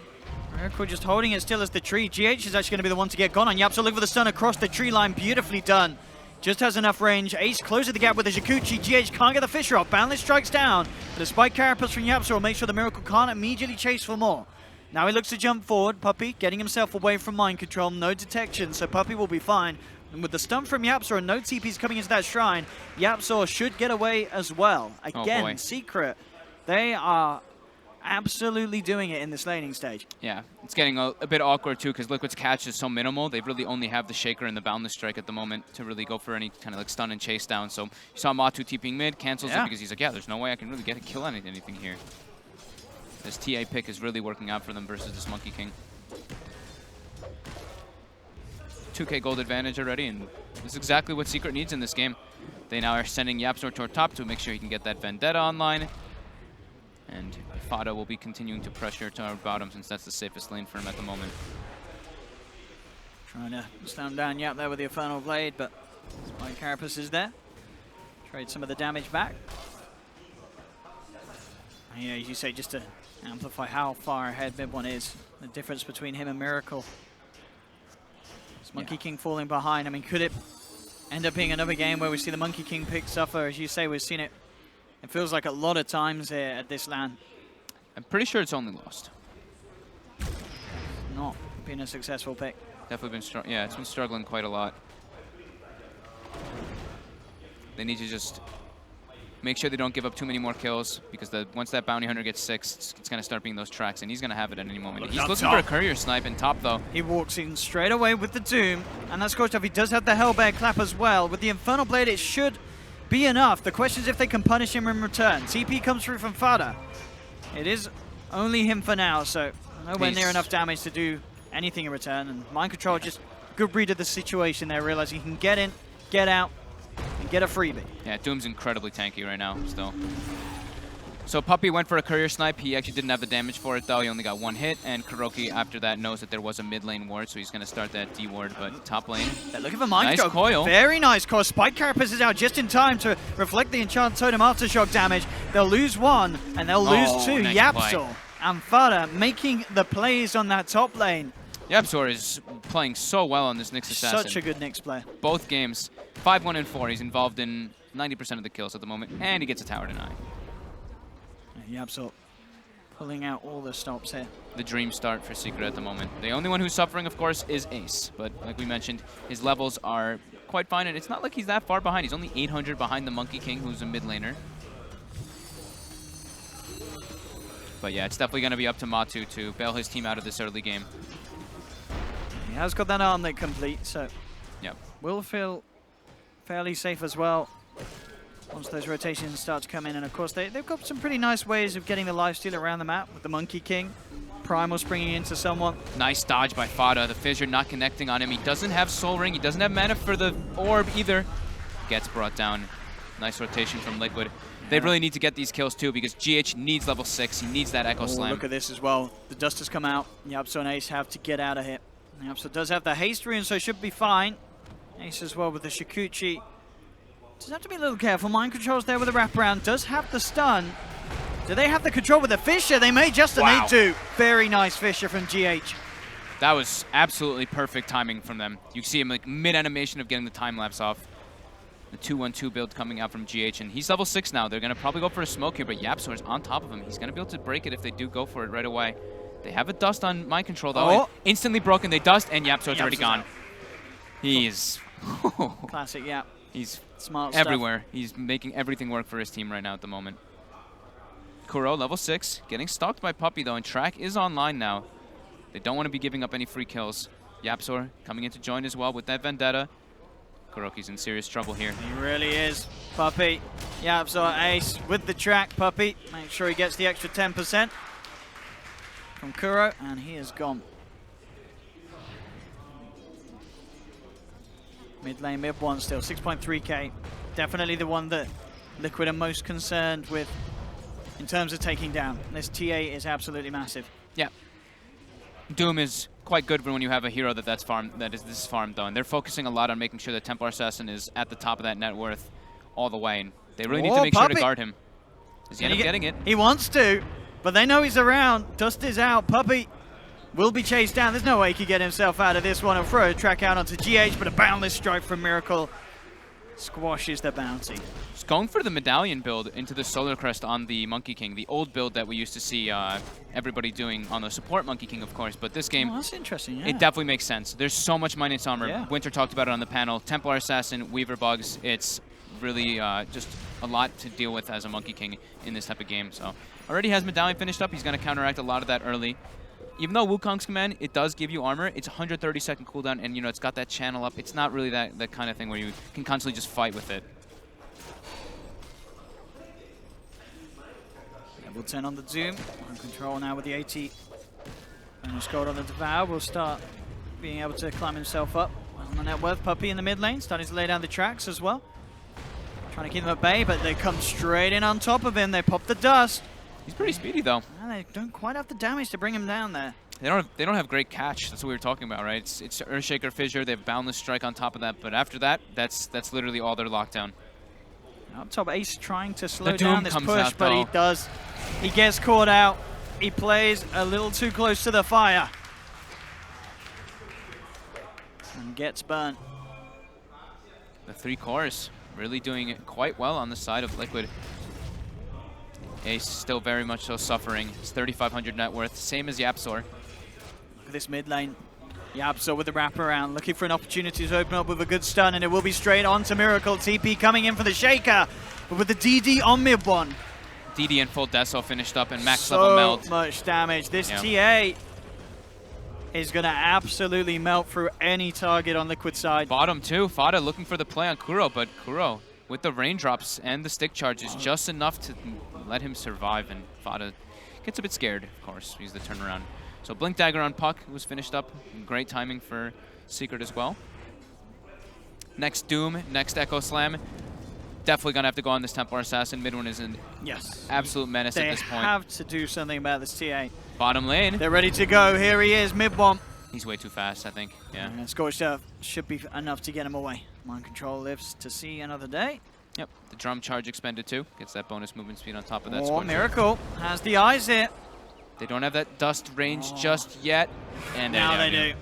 Miracle just holding it still as the tree. GH is actually going to be the one to get gone on. Yapzor looking for the stun across the tree line. Beautifully done. Just has enough range. Ace closes the gap with the Jikuchi. GH can't get the Fisher off. Boundless strikes down. But a spike Carapace from Yapzor will make sure the Miracle can't immediately chase for more. Now he looks to jump forward. Puppey getting himself away from mind control. No detection, so Puppey will be fine. And with the stun from Yapzor and no TPs coming into that shrine, Yapzor should get away as well. Again, Secret, they are absolutely doing it in this laning stage. Yeah, it's getting a bit awkward too because Liquid's catch is so minimal. They really only have the Shaker and the Boundless Strike at the moment to really go for any kind of like stun and chase down. So you saw Matu TPing mid, cancels it because he's like, yeah, there's no way I can really get a kill on anything here. This TA pick is really working out for them versus this Monkey King. 2k gold advantage already, and this is exactly what Secret needs in this game. They now are sending Yapzor toward top to make sure he can get that Vendetta online. And Fada will be continuing to pressure toward bottom since that's the safest lane for him at the moment. Trying to slam down Yap there with the Infernal Blade, but Spike Carapace is there. Trade some of the damage back. And yeah, as you say, just to amplify how far ahead Mid One is, the difference between him and Miracle. This Monkey King falling behind. I mean, could it end up being another game where we see the Monkey King pick suffer? As you say, we've seen it. It feels like a lot of times here at this LAN. I'm pretty sure it's only lost. Not been a successful pick. Definitely been it's been struggling quite a lot. They need to just make sure they don't give up too many more kills because once that Bounty Hunter gets 6, it's going to start being those tracks, and he's going to have it at any moment. He's looking for a courier snipe in top, though. He walks in straight away with the Doom, and that's Scorched Off. He does have the Hellbear Clap as well. With the Infernal Blade, it should be enough. The question is if they can punish him in return. TP comes through from Fada. It is only him for now, so nowhere near enough damage to do anything in return. And Mind Control just good read of the situation there, realizing he can get in, get out, and get a freebie. Yeah, Doom's incredibly tanky right now still. So Puppey went for a courier snipe. He actually didn't have the damage for it though. He only got 1 hit, and Kuroki after that knows that there was a mid lane ward, so he's going to start that D ward. But top lane, they're looking for Mind nice Control. coil. Very nice coil. Spike Carapace is out just in time to reflect the Enchanted Totem Aftershock damage. They'll lose 1, and they'll lose 2. Nice Yapzor and Fada making the plays on that top lane. Yapzor is playing so well on this Nyx Assassin. Such a good Nyx player. Both games, 5-1 and 4. He's involved in 90% of the kills at the moment, and he gets a tower deny. Yapzor pulling out all the stops here. The dream start for Secret at the moment. The only one who's suffering, of course, is Ace. But like we mentioned, his levels are quite fine, and it's not like he's that far behind. He's only 800 behind the Monkey King, who's a mid laner. But yeah, it's definitely going to be up to Matu to bail his team out of this early game. He has got that armlet complete, so yep. Will feel fairly safe as well once those rotations start to come in. And of course, they've got some pretty nice ways of getting the lifesteal around the map with the Monkey King. Primal springing into someone. Nice dodge by Fada. The Fissure not connecting on him. He doesn't have Soul Ring. He doesn't have mana for the orb either. Gets brought down. Nice rotation from Liquid. They really need to get these kills too because GH needs level 6. He needs that Echo Slam. Look at this as well. The dust has come out. Yapzor and Ace have to get out of here. Yapzor does have the haste rune, so should be fine. Ace as well with the Shikuchi. Does have to be a little careful. Mind Control's there with the wraparound. Does have the stun. Do they have the control with the Fissure? They may just need to. Very nice Fissure from GH. That was absolutely perfect timing from them. You see him like mid-animation of getting the time-lapse off. The 2-1-2 build coming out from GH, and he's level 6 now. They're going to probably go for a smoke here, but Yapzor is on top of him. He's going to be able to break it if they do go for it right away. They have a dust on Mind Control, though. Instantly broken. They dust, and Yapzor's already gone. He's... Classic Yap. He's smart everywhere. Stuff. He's making everything work for his team right now at the moment. Kuro, level 6, getting stalked by Puppey, though, and Track is online now. They don't want to be giving up any free kills. Yapzor coming in to join as well with that Vendetta. Kuroki's in serious trouble here. He really is. Puppey, Yapzor, Ace with the track. Puppey, make sure he gets the extra 10%. from Kuro, and he is gone. Mid lane, mid one still, 6.3k. Definitely the one that Liquid are most concerned with in terms of taking down. This TA is absolutely massive. Yeah. Doom is quite good when you have a hero this is farmed on. They're focusing a lot on making sure that Templar Assassin is at the top of that net worth all the way, and they really need to make sure to guard him. Does he end up getting it? He wants to, but they know he's around. Dust is out. Puppey will be chased down. There's no way he could get himself out of this one. He'll throw a track out onto GH, but a boundless strike from Miracle squashes the bounty. Just going for the medallion build into the Solar Crest on the Monkey King, the old build that we used to see everybody doing on the support Monkey King, of course, but this game, that's interesting, yeah. It definitely makes sense. There's so much minus armor. Yeah. Winter talked about it on the panel. Templar Assassin, Weaver Bugs, it's really just a lot to deal with as a Monkey King in this type of game. So already has medallion finished up. He's going to counteract a lot of that early. Even though Wukong's command, it does give you armor, it's 130-second cooldown, and it's got that channel up. It's not really that kind of thing where you can constantly just fight with it. Level 10 on the Zoom. On control now with the 80. And scored on the Devour. Will start being able to climb himself up on the net worth. Puppey in the mid lane, starting to lay down the tracks as well. Trying to keep him at bay, but they come straight in on top of him. They pop the dust. He's pretty speedy though. And they don't quite have the damage to bring him down there. They don't have great catch. That's what we were talking about, right? It's Earthshaker Fissure. They have Boundless Strike on top of that, but after that, that's literally all their lockdown. Up top, Ace trying to slow The Doom down this comes push, out, but he though. does. He gets caught out. He plays a little too close to the fire. And gets burnt. The 3 cores really doing it quite well on the side of Liquid. Ace still very much so suffering. It's 3,500 net worth, same as Yapzor. Look at this mid lane. Yapzor with the wraparound, looking for an opportunity to open up with a good stun, and it will be straight on to Miracle. TP coming in for the Shaker, but with the DD on mid one. DD and full Deso finished up and max level meld. So much damage. This TA is going to absolutely melt through any target on Liquid side. Bottom too, Fada looking for the play on Kuro, but Kuro with the raindrops and the stick charge is just enough to let him survive, and Fada gets a bit scared, of course. He's the turnaround. So Blink Dagger on Puck was finished up. Great timing for Secret as well. Next Doom, next Echo Slam. Definitely going to have to go on this Templar Assassin. Mid one is an absolute menace at this point. They have to do something about this TA. Bottom lane. They're ready to go. Here he is, mid one. He's way too fast, I think. Yeah. And Scorched Earth should be enough to get him away. Mind Control lives to see another day. Yep, the drum charge expended too. Gets that bonus movement speed on top of that. Oh, Miracle has the eyes here. They don't have that dust range just yet. And now they do.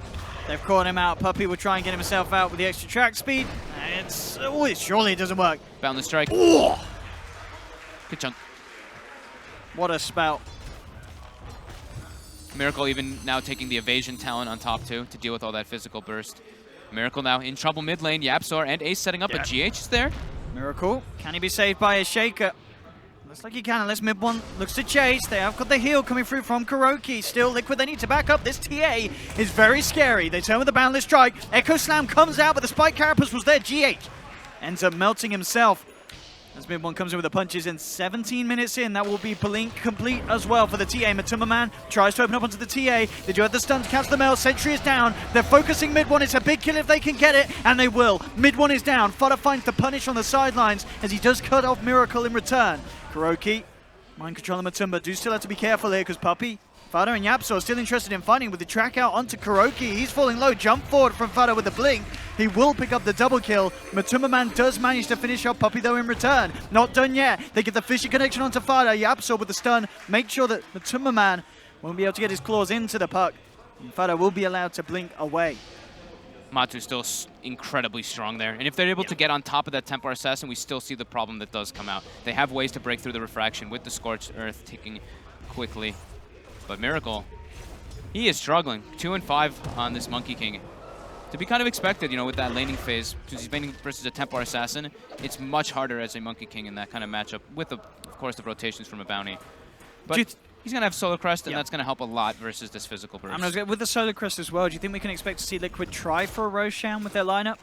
They've caught him out. Puppey will try and get himself out with the extra track speed. Surely it doesn't work. Boundless Strike. Ooh. Good chunk. What a spout. Miracle even now taking the evasion talent on top too to deal with all that physical burst. Miracle now in trouble mid lane. Yapzor and Ace setting up, but GH is there. Miracle, can he be saved by a Shaker? Looks like he can, unless mid one looks to chase. They have got the heal coming through from Kuroki. Still Liquid, they need to back up. This TA is very scary. They turn with the Boundless Strike. Echo Slam comes out, but the Spike Carapace was there. GH ends up melting himself. As mid one comes in with the punches, in 17 minutes in, that will be Blink complete as well for the TA. Matuma Man tries to open up onto the TA. They do have the stun to catch the meld. Sentry is down. They're focusing mid one. It's a big kill if they can get it, and they will. Mid one is down. Fada finds the punish on the sidelines as he does cut off Miracle in return. Kuroki, mind control of Matuma. Do still have to be careful here because Puppey, Fada and Yapzor are still interested in fighting with the track out onto Kuroki. He's falling low. Jump forward from Fada with the blink. He will pick up the double kill. Matuma Man does manage to finish off Puppey though in return. Not done yet. They get the fishing connection onto Fada. Yapzor with the stun. Make sure that Matuma Man won't be able to get his claws into the puck. And Fada will be allowed to blink away. Matu's still incredibly strong there. And if they're able to get on top of that Templar Assassin, we still see the problem that does come out. They have ways to break through the refraction with the Scorched Earth ticking quickly. But Miracle, he is struggling. 2 and 5 on this Monkey King. To be kind of expected, with that laning phase, because he's laning versus a Templar Assassin, it's much harder as a Monkey King in that kind of matchup with, of course, the rotations from a bounty. But he's going to have Solar Crest, and that's going to help a lot versus this physical burst. With the Solar Crest as well, do you think we can expect to see Liquid try for a Roshan with their lineup?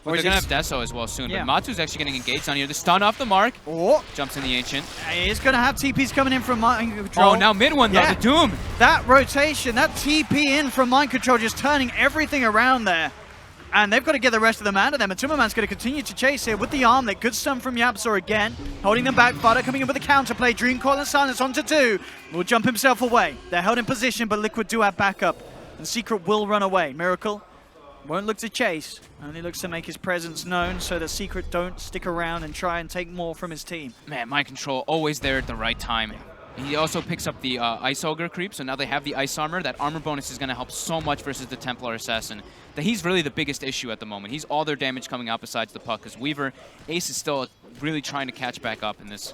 Or But is they're going it to have Deso as well soon. Yeah. But Matu's actually getting engaged on here. The stun off the mark. Oh, Jumps in the Ancient. he's going to have TPs coming in from Mind Control. Oh, now mid one, though. Yeah. The Doom. That rotation, that TP in from Mind Control, just turning everything around there. And they've got to get the rest of them out of there. Matumaman's going to continue to chase here with the armlet. Good stun from Yapzor again. Holding them back. Fada coming in with a counterplay. Dreamcoil and Silence onto 2. Will jump himself away. They're held in position, but Liquid do have backup. And Secret will run away. Miracle won't look to chase. Only looks to make his presence known so that Secret don't stick around and try and take more from his team. Man, Mind Control always there at the right time. He also picks up the Ice Ogre creep, so now they have the Ice Armor. That armor bonus is going to help so much versus the Templar Assassin. That he's really the biggest issue at the moment. He's all their damage coming out besides the puck, because Weaver, Ace is still really trying to catch back up in this.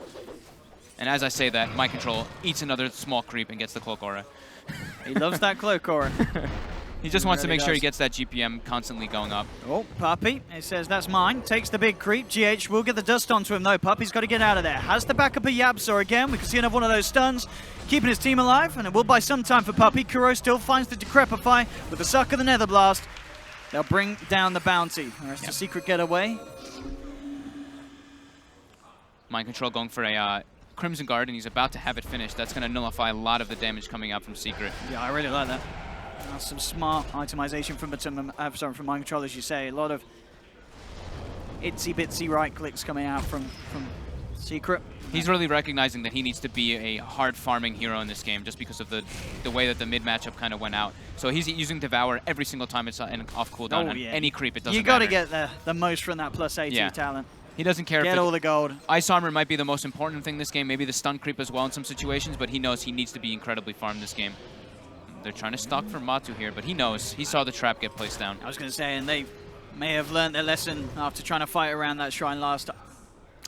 And as I say that, Mind Control eats another small creep and gets the Cloak Aura. He loves that Cloak Aura. He just wants to really make sure he does. gets that GPM constantly going up. Oh, Puppy, he says that's mine. Takes the big creep. GH will get the dust onto him though. Puppy's got to get out of there. Has the backup of Yapzor again. We can see another one of those stuns. Keeping his team alive, and it will buy some time for Puppy. Kuro still finds the Decrepify with the suck of the Nether Blast. They'll bring down the bounty. The rest of Secret get away. Mind Control going for a Crimson Guard, and he's about to have it finished. That's going to nullify a lot of the damage coming out from Secret. Yeah, I really like that. That's some smart itemization from from Mind Control, as you say. A lot of itsy-bitsy right clicks coming out from Secret. He's really recognizing that he needs to be a hard farming hero in this game just because of the way that the mid matchup kind of went out. So he's using Devour every single time it's off cooldown on any creep. It doesn't matter. You got to get the most from that plus 80 Yeah. talent. He doesn't care Get if all the gold. Ice Armor might be the most important thing this game, maybe the stun creep as well in some situations, but he knows he needs to be incredibly farmed this game. They're trying to stalk for Matu here, but he knows. He saw the trap get placed down. I was going to say, and they may have learned their lesson after trying to fight around that shrine last time.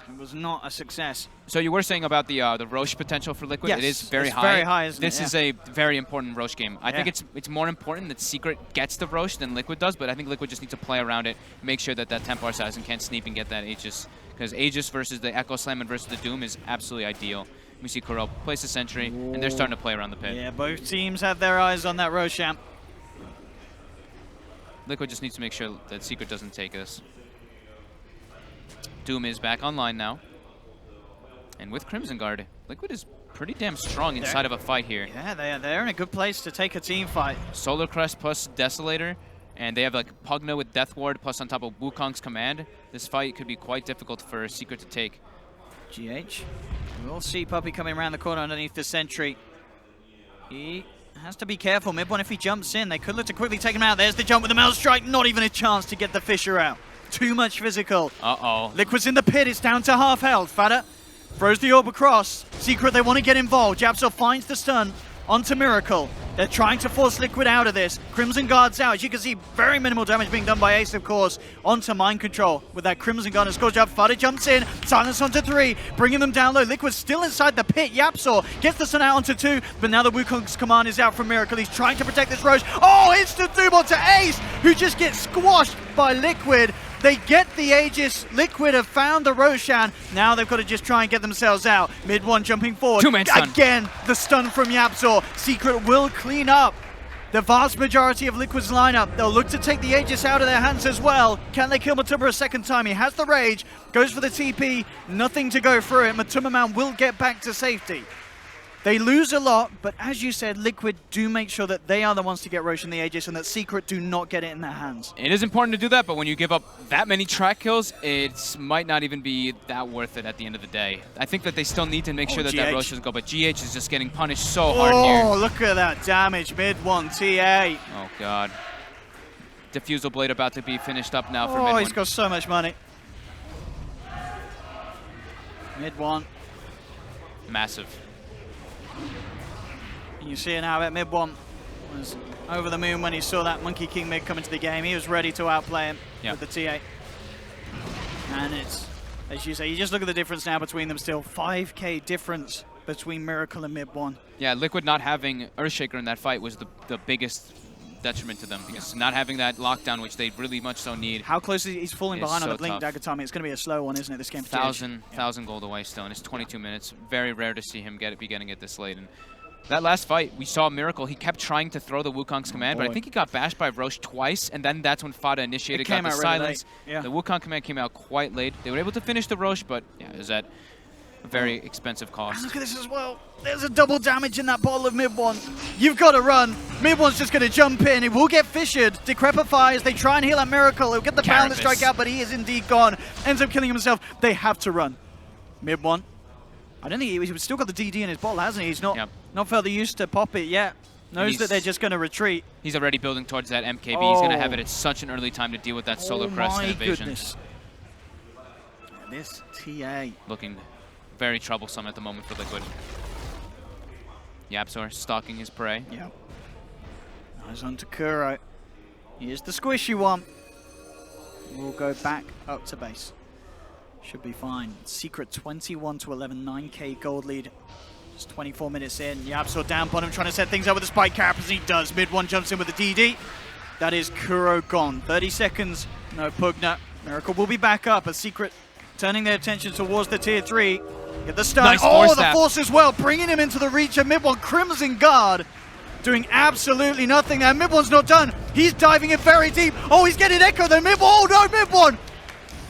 It was not a success. So you were saying about the Roche potential for Liquid. Yes, it is very it's high. very high, isn't it? This Yeah. is a very important Roche game. I think Yeah. it's more important that Secret gets the Roche than Liquid does, but I think Liquid just needs to play around it, make sure that that Templar Assassin can't sneak and get that Aegis. Because Aegis versus the Echo Slam and versus the Doom is absolutely ideal. We see Corel place a sentry, and they're starting to play around the pit. Yeah, both teams have their eyes on that Roshamp. Liquid just needs to make sure that Secret doesn't take this. Doom is back online now. And with Crimson Guard, Liquid is pretty damn strong inside of a fight here. Yeah, they're in a good place to take a team fight. Solar Crest plus Desolator, and they have like Pugna with Death Ward plus on top of Wukong's command. This fight could be quite difficult for Secret to take. GH. We'll see Puppy coming around the corner underneath the sentry. He has to be careful. Mid one, if he jumps in, they could look to quickly take him out. There's the jump with the Mail Strike. Not even a chance to get the Fissure out. Too much physical. Uh-oh. Liquid's in the pit. It's down to half health. Fada throws the orb across. Secret, they want to get involved. Japsel finds the stun onto Miracle. They're trying to force Liquid out of this. Crimson Guard's out. As you can see, very minimal damage being done by Ace, of course, onto Mind Control. With that Crimson Guard and Scourge up, Fada jumps in. Silence onto 3, bringing them down low. Liquid's still inside the pit. Yapsor gets the stun out onto 2, but now the Wukong's command is out from Miracle. He's trying to protect this Roche. Oh, instant doom onto Ace, who just gets squashed by Liquid. They get the Aegis. Liquid have found the Roshan. Now they've got to just try and get themselves out. Mid one jumping forward. Two-man stun. Again, the stun from Yapzor. Secret will clean up the vast majority of Liquid's lineup. They'll look to take the Aegis out of their hands as well. Can they kill Matuma a second time? He has the Rage. Goes for the TP. Nothing to go through it. Matuma Man will get back to safety. They lose a lot, but as you said, Liquid do make sure that they are the ones to get Roshan the Aegis and that Secret do not get it in their hands. It is important to do that, but when you give up that many track kills, it might not even be that worth it at the end of the day. I think that they still need to make sure that that Roche doesn't go, but GH is just getting punished so hard here. Oh, look at that damage. Mid one, TA. Oh, God. Diffusal Blade about to be finished up now for Oh, mid he's one. got so much money. Mid one. Massive. You see it now at mid one. Was over the moon when he saw that Monkey King mid come into the game. He was ready to outplay him with the TA. And it's, as you say, you just look at the difference now between them still. 5k difference between Miracle and mid one. Yeah, Liquid not having Earthshaker in that fight was the biggest detriment to them, because not having that lockdown, which they really much so need. How close is he's falling behind on so the Blink tough. Dagger timing? It's going to be a slow one, isn't it, this game? for TH? 1,000 gold away still, and it's 22 minutes. Very rare to see him be getting it this late. And That last fight, we saw Miracle. He kept trying to throw the Wukong's command, but I think he got bashed by Roche twice, and then that's when Fada initiated, got the silence. Yeah. The Wukong command came out quite late. They were able to finish the Roche, but yeah, it was at a very expensive cost. And look at this as well. There's a double damage in that bottle of mid-one. You've got to run. Mid-one's just going to jump in. It will get fissured. Decrepify they try and heal that Miracle. He'll get the balance strike out, but he is indeed gone. Ends up killing himself. They have to run. Mid-one. I don't think he's still got the DD in his bottle, hasn't he? He's not further used to pop it yet. Knows that they're just going to retreat. He's already building towards that MKB. He's going to have it at such an early time to deal with that Solar Crest invasion. Goodness. This TA. Looking very troublesome at the moment for Liquid. YapzOr stalking his prey. Yep. Eyes on to Kuro. Here's the squishy one. We'll go back up to base. Should be fine. Secret 21 to 11, 9k gold lead. Just 24 minutes in. YapzOr down on him, trying to set things up with the spike carapace. He does. Mid-one jumps in with the DD. That is Kuro gone. 30 seconds. No Pugna. Miracle will be back up. A Secret turning their attention towards the tier 3. Get the stun. Nice the force as well. Bringing him into the reach of Mid-one. Crimson Guard doing absolutely nothing there. Mid-one's not done. He's diving in very deep. Oh, he's getting echo though. Mid-one. Oh no, Mid-one.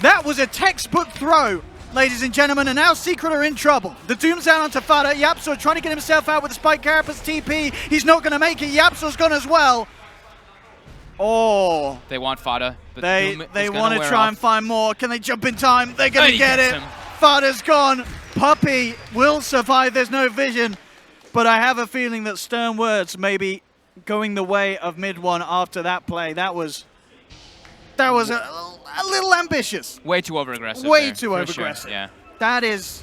That was a textbook throw, ladies and gentlemen, and now Secret are in trouble. The Doom's down onto Fada. YapzOr trying to get himself out with the Spike Carapace TP. He's not going to make it. YapzOr's gone as well. Oh. They want Fada. But they want to try and find more. Can they jump in time? They're going to get it. Fada's gone. Puppey will survive. There's no vision. But I have a feeling that Stern Words may be going the way of Mid-one after that play. That was a little ambitious. Way too over-aggressive. Way too over-aggressive. Sure. Yeah. That is...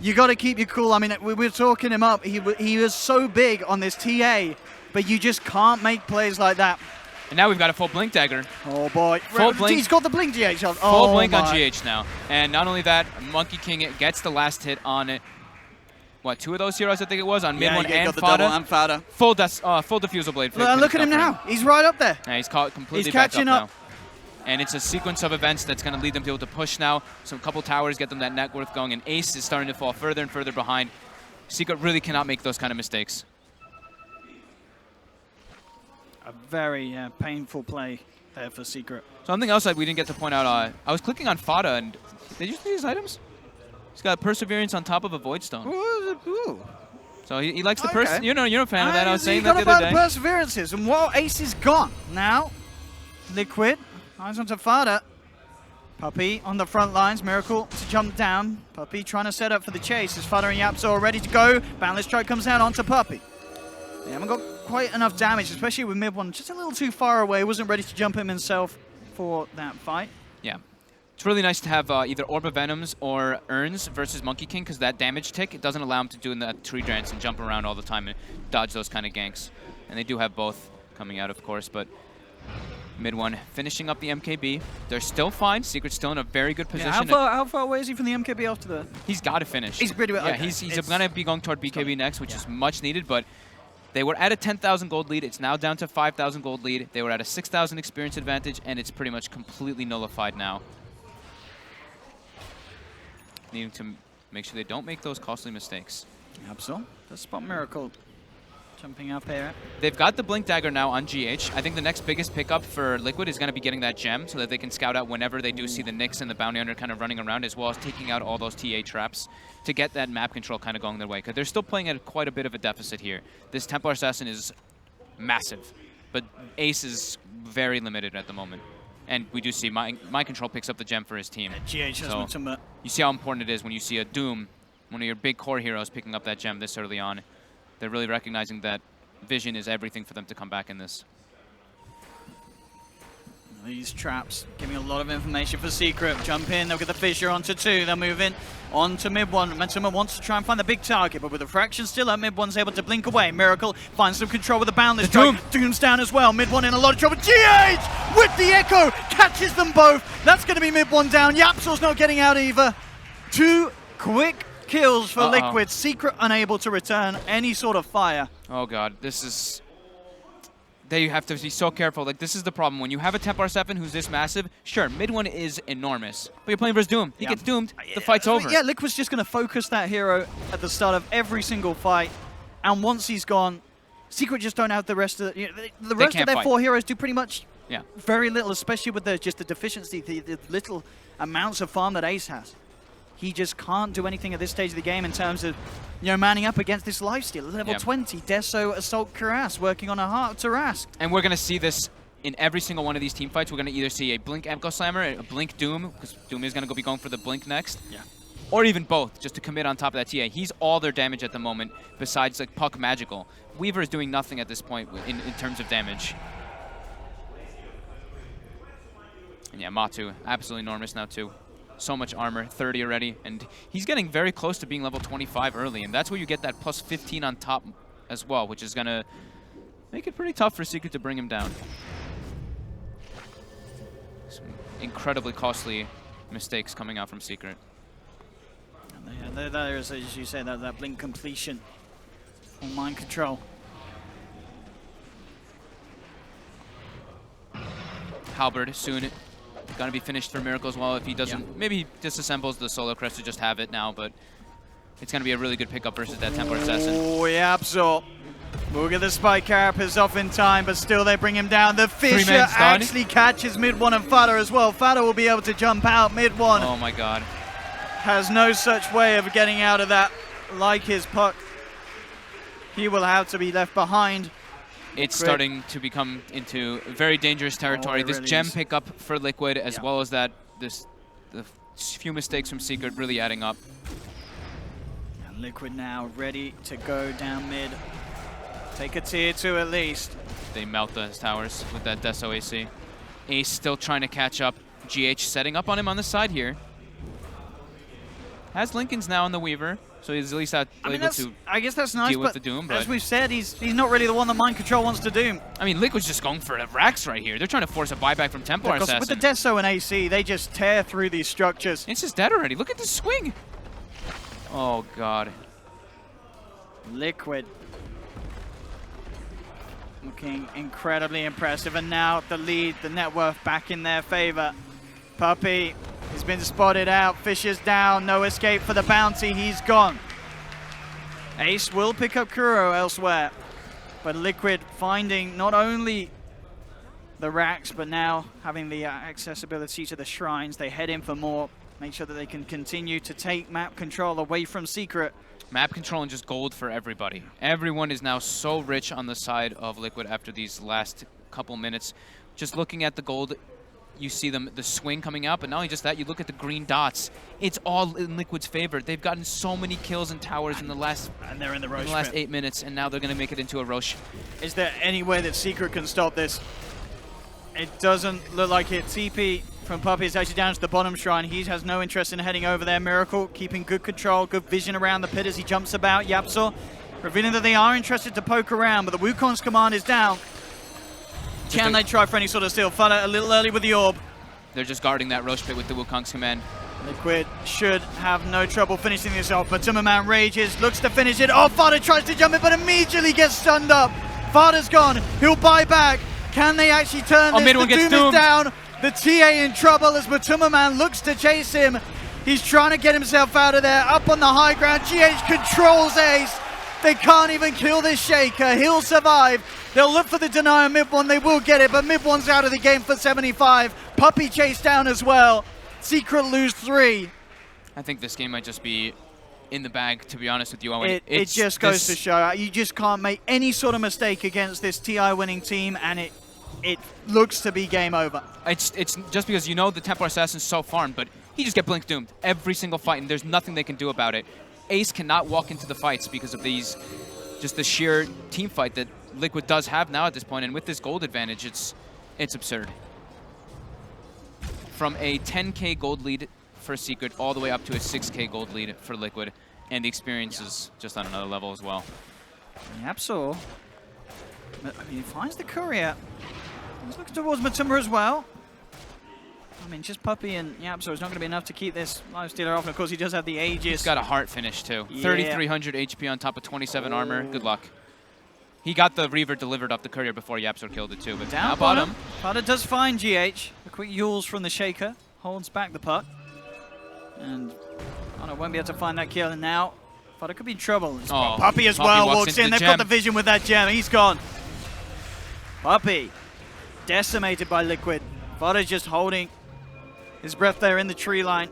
You got to keep your cool. I mean, we were talking him up. He was so big on this TA, but you just can't make plays like that. And now we've got a full Blink Dagger. Oh, boy. Full Blink. He's got the Blink GH. Full Blink on GH now. And not only that, Monkey King gets the last hit on it. What, 2 of those heroes, I think it was, on Mid-one and Fada. Full Diffusal Blade. Look at him now. He's right up there. Yeah, he's caught completely He's catching up. Now. And it's a sequence of events that's going to lead them to be able to push now. Some couple towers get them that net worth going, and Ace is starting to fall further and further behind. Secret really cannot make those kind of mistakes. A very painful play there for Secret. Something else that we didn't get to point out, I was clicking on Fada, and did you see his items? He's got Perseverance on top of a Void Stone. Ooh. So he likes the you're a fan of that. I was saying that the other day. The Perseverances, and while Ace is gone, now Liquid, eyes onto Fada. Puppey on the front lines, Miracle to jump down. Puppey trying to set up for the chase as Fada and YapzOr ready to go. Boundless Strike comes out onto Puppey. They haven't got quite enough damage, especially with Mid-one just a little too far away. Wasn't ready to jump him himself for that fight. Yeah. It's really nice to have either Orb of Venoms or Urns versus Monkey King, because that damage tick, it doesn't allow him to do that tree dance and jump around all the time and dodge those kind of ganks. And they do have both coming out, of course, but Mid-one finishing up the MKB. They're still fine. Secret's still in a very good position. Yeah, how far away is he from the MKB after the... He's got to finish. He's pretty well. Yeah, okay. he's going to be going toward BKB next, which is much needed, but they were at a 10,000 gold lead. It's now down to 5,000 gold lead. They were at a 6,000 experience advantage, and it's pretty much completely nullified now. Needing to make sure they don't make those costly mistakes. YapzOr, the spot Miracle jumping up here. They've got the Blink Dagger now on GH. I think the next biggest pickup for Liquid is going to be getting that gem so that they can scout out whenever they do see the Nyx and the Bounty Hunter kind of running around, as well as taking out all those TA traps to get that map control kind of going their way. Because they're still playing at quite a bit of a deficit here. This Templar Assassin is massive, but Ace is very limited at the moment. And we do see Mind Control picks up the gem for his team. GH has some... You see how important it is when you see a Doom, one of your big core heroes, picking up that gem this early on. They're really recognizing that vision is everything for them to come back in this. These traps giving a lot of information for Secret. Jump in, they'll get the fissure onto 2. They'll move in onto Mid-one. Metsuma wants to try and find the big target, but with the fraction still up, Mid-one's able to blink away. Miracle finds some control with the Boundless Strike. Doom's down as well. Mid-one in a lot of trouble. GH with the Echo catches them both. That's going to be Mid-one down. YapzOr's not getting out either. 2 quick kills for Liquid. Secret unable to return any sort of fire. Oh god, this is... They have to be so careful. Like, this is the problem. When you have a Templar 7 who's this massive, sure, Mid-one is enormous. But you're playing versus Doom. He gets doomed. The fight's over. Yeah, Liquid's just going to focus that hero at the start of every single fight. And once he's gone, Secret just don't have the rest of the rest of their fight. 4 heroes do pretty much Yeah. very little, especially with just the deficiency, the little amounts of farm that Ace has. He just can't do anything at this stage of the game in terms of, manning up against this lifesteal. Level 20, Deso, Assault, Kuras, working on a Heart to Rask. And we're going to see this in every single one of these team fights. We're going to either see a Blink Echo Slammer, a Blink Doom, because Doom is going to be going for the Blink next. Yeah. Or even both, just to commit on top of that TA. He's all their damage at the moment, besides like Puck Magical. Weaver is doing nothing at this point in terms of damage. And yeah, Matu, absolutely enormous now too. So much armor, 30 already, and he's getting very close to being level 25 early, and that's where you get that plus 15 on top as well, which is going to make it pretty tough for Secret to bring him down. Some incredibly costly mistakes coming out from Secret. And there is, as you say, that blink completion on mind control. Halberd soon going to be finished for Miracle as well if he doesn't. Maybe he disassembles the Solo Crest to just have it now, but it's going to be a really good pickup versus that Templar Assassin. Oh, yeah, so we'll get the Spike Carapace off in time, but still they bring him down. The Fisher actually catches mid one and Fada as well. Fada will be able to jump out mid one. Oh my god. Has no such way of getting out of that like his Puck. He will have to be left behind. It's starting to become into very dangerous territory. This really gem is. pickup for Liquid, as well as the few mistakes from Secret really adding up. And Liquid now ready to go down mid. Take a tier 2 at least. They melt those towers with that Deso AC. Ace still trying to catch up. GH setting up on him on the side here. Has Lincoln's now on the Weaver, so he's at least able to I guess that's nice, deal with but the Doom. as But we've said, he's not really the one that Mind Control wants to do. I mean, Liquid's just going for the Rax right here. They're trying to force a buyback from Templar Assassin. With the Deso and AC, they just tear through these structures. It's just dead already. Look at this swing. Oh, God. Liquid looking incredibly impressive, and now the lead, the net worth back in their favor. Puppey has been spotted out. Fisher's down. No escape for the bounty. He's gone. Ace will pick up Kuro elsewhere, but Liquid finding not only the racks, but now having the accessibility to the shrines. They head in for more. Make sure that they can continue to take map control away from Secret. Map control and just gold for everybody. Everyone is now so rich on the side of Liquid after these last couple minutes. Just looking at the gold, you see the swing coming out, but not only just that, you look at the green dots. It's all in Liquid's favor. They've gotten so many kills and towers in the last And they're in the Roche. 8 minutes, and now they're going to make it into a Roche. Is there any way that Secret can stop this? It doesn't look like it. TP from Puppey is actually down to the bottom shrine. He has no interest in heading over there. Miracle keeping good control, good vision around the pit as he jumps about. Yapsor revealing that they are interested to poke around, but the Wukong's command is down. Can they try for any sort of steal? Fada a little early with the orb. They're just guarding that Roche pit with the Wukong's command. Liquid should have no trouble finishing this off, but Timmerman rages, looks to finish it. Oh, Fada tries to jump it, but immediately gets stunned up. Fada's gone. He'll buy back. Can they actually turn this? Mid one The gets Doom is doomed. down. The TA in trouble as Matumberman looks to chase him. He's trying to get himself out of there. Up on the high ground, GH controls Ace. They can't even kill this Shaker. He'll survive. They'll look for the denier mid one. They will get it, but mid one's out of the game for 75. Puppey chased down as well. Secret lose 3. I think this game might just be in the bag, to be honest with you, Owen. It just goes to show you just can't make any sort of mistake against this TI winning team, and it looks to be game over. It's just because you know the Templar Assassin's so farmed, but he just get blink doomed every single fight, and there's nothing they can do about it. Ace cannot walk into the fights because of these, just the sheer team fight that Liquid does have now at this point, and with this gold advantage, it's absurd. From a 10k gold lead for Secret all the way up to a 6k gold lead for Liquid, and the experience is just on another level as well. Yapsor, I mean, he finds the courier. He's looking towards Matumba as well. I mean, just Puppey and Yapsor is not going to be enough to keep this Lifestealer off. And of course, he does have the Aegis. He's got a heart finish too. Yeah. 3,300 HP on top of 27 armor. Good luck. He got the Reaver delivered off the courier before Yapsor killed it too. But Down now bottom. Fada does find GH. A quick Yules from the Shaker. Holds back the puck. And won't be able to find that kill. And now Fodder could be in trouble. Oh, Puppey as Puppey well walks walks into in. the They've got gem. the vision with that gem. He's gone. Puppey decimated by Liquid. Fodder's just holding his breath there in the tree line.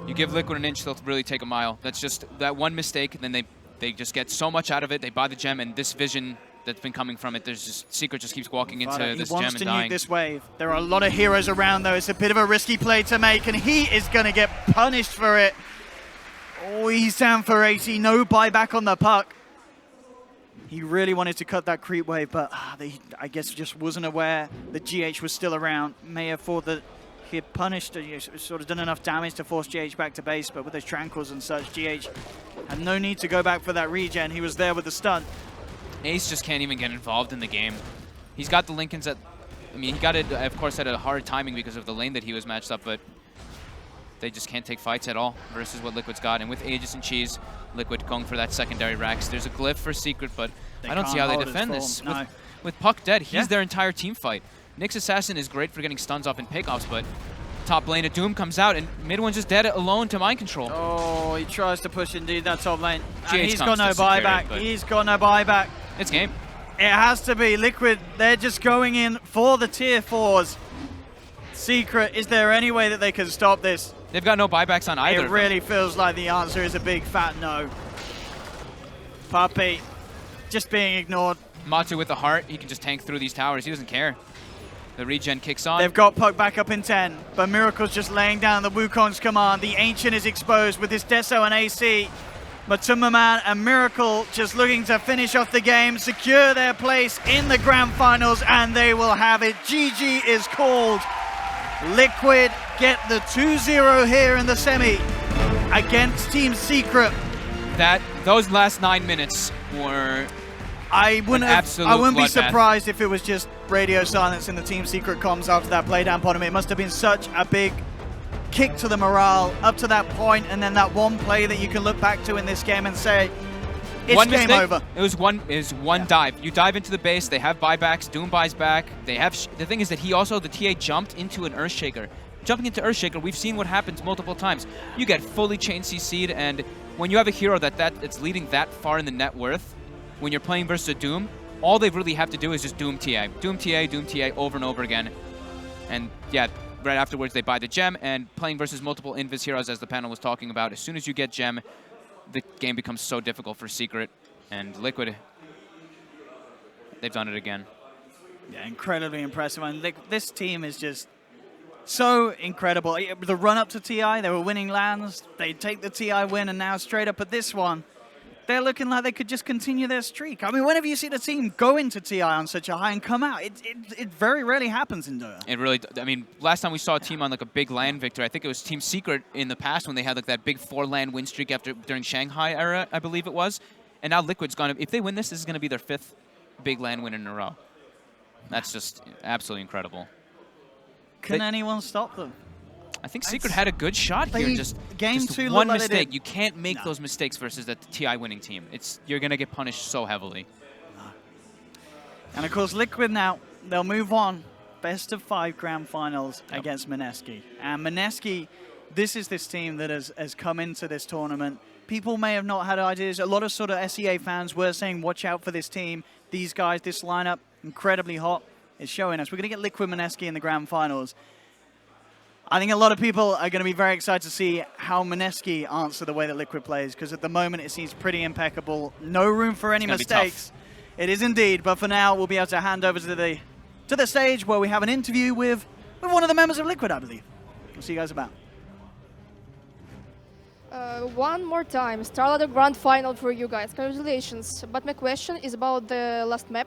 You give Liquid an inch, they'll really take a mile. That's just that one mistake, and then they just get so much out of it. They buy the gem, and this vision that's been coming from it, there's just Secret just keeps walking into Fodder, this he gem wants and to dying. nuke this wave. There are a lot of heroes around, though. It's a bit of a risky play to make, and he is going to get punished for it. Oh, he's down for 80. No buyback on the puck. He really wanted to cut that creep wave, but I guess just wasn't aware that GH was still around. May have thought that he had punished, sort of done enough damage to force GH back to base, but with those tranquils and such, GH had no need to go back for that regen. He was there with the stun. Ace just can't even get involved in the game. He's got the Lincolns at, I mean, he got it, of course, at a hard timing because of the lane that he was matched up, but they just can't take fights at all versus what Liquid's got. And with Aegis and Cheese, Liquid going for that secondary Rax. There's a glyph for Secret, but I don't see how they defend this. No. With Puck dead, he's their entire team fight. Nyx Assassin is great for getting stuns off in pickoffs, but top lane of Doom comes out, and mid one's just dead alone to mind control. Oh, he tries to push indeed that top lane. And GH he's got comes no to secure it, buyback. but- He's got no buyback. It's game. It has to be Liquid. They're just going in for the tier 4s. Secret, is there any way that they can stop this? They've got no buybacks on either. It really feels like the answer is a big fat no. Puppey just being ignored. Matu with the heart, he can just tank through these towers. He doesn't care. The regen kicks on. They've got Puck back up in 10, but Miracle's just laying down the Wukong's command. The Ancient is exposed with this Deso and AC. But Tumberman and Miracle just looking to finish off the game, secure their place in the grand finals, and they will have it. GG is called. Liquid get the 2-0 here in the semi against Team Secret. Those last 9 minutes were I wouldn't be bloodbath. surprised if it was just radio silence in the Team Secret comms after that playdown point. It must have been such a big kick to the morale up to that point, and then that one play that you can look back to in this game and say, it's one game mistake, over. It was one dive. You dive into the base, they have buybacks, Doom buys back. They have the thing is that the TA jumped into an Earthshaker. Jumping into Earthshaker, we've seen what happens multiple times. You get fully chain CC'd, and when you have a hero it's leading that far in the net worth, when you're playing versus a Doom, all they really have to do is just Doom TA. Doom TA, Doom TA over and over again. And yeah, right afterwards they buy the gem, and playing versus multiple Invis heroes, as the panel was talking about, as soon as you get gem, the game becomes so difficult for Secret. And Liquid, they've done it again. Yeah, incredibly impressive. And this team is just so incredible. The run up to TI, they were winning LANs. They take the TI win, and now straight up at this one, they're looking like they could just continue their streak. I mean, whenever you see the team go into TI on such a high and come out, it very rarely happens in Doha. It really, I mean, last time we saw a team on like a big LAN victory, I think it was Team Secret in the past when they had like that big 4 LAN win streak during Shanghai era, I believe it was. And now Liquid's gone. If they win this is going to be their 5th big LAN win in a row. That's just absolutely incredible. Can anyone stop them? I think Secret had a good shot here. Just game 2 one looked like mistake. You can't make those mistakes versus the TI winning team. You're going to get punished so heavily. And of course, Liquid now, they'll move on. Best of 5 grand finals against Mineski. And Mineski, this is this team that has come into this tournament. People may have not had ideas. A lot of sort of SEA fans were saying, watch out for this team. These guys, this lineup, incredibly hot. It's showing us. We're going to get Liquid Mineski in the grand finals. I think a lot of people are going to be very excited to see how Mineski answer the way that Liquid plays, because at the moment it seems pretty impeccable. No room for any mistakes. It is indeed, but for now we'll be able to hand over to the stage where we have an interview with one of the members of Liquid, I believe. We'll see you guys about. One more time, Starladder Grand Final for you guys. Congratulations. But my question is about the last map.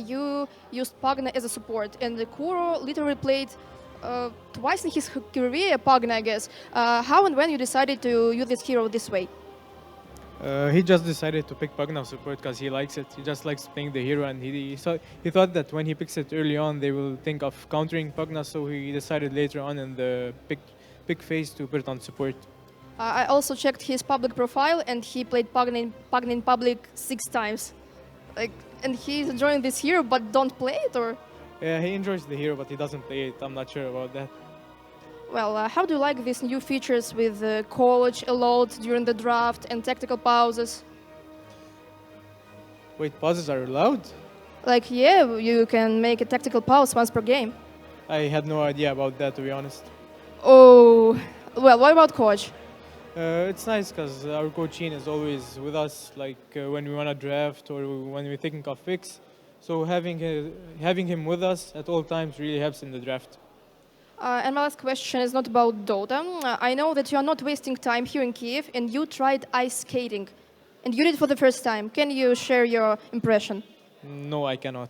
You used Pagna as a support, and the Kuro literally played twice in his career Pagna, I guess. How and when you decided to use this hero this way? He just decided to pick Pagna support because he likes it. He just likes playing the hero, and he thought that when he picks it early on, they will think of countering Pagna, so he decided later on in the big phase to put it on support. I also checked his public profile, and he played Pagna in public 6 times. And he's enjoying this hero, but don't play it, or? Yeah, he enjoys the hero, but he doesn't play it. I'm not sure about that. Well, how do you like these new features with coach, allowed during the draft, and tactical pauses? Wait, pauses are allowed? Like, yeah, you can make a tactical pause once per game. I had no idea about that, to be honest. Oh, well, what about coach? It's nice because our coach Ian is always with us, like when we want to draft or when we're thinking of picks. So having him with us at all times really helps in the draft. And my last question is not about Dota. I know that you are not wasting time here in Kiev, and you tried ice skating, and you did it for the first time. Can you share your impression? No, I cannot.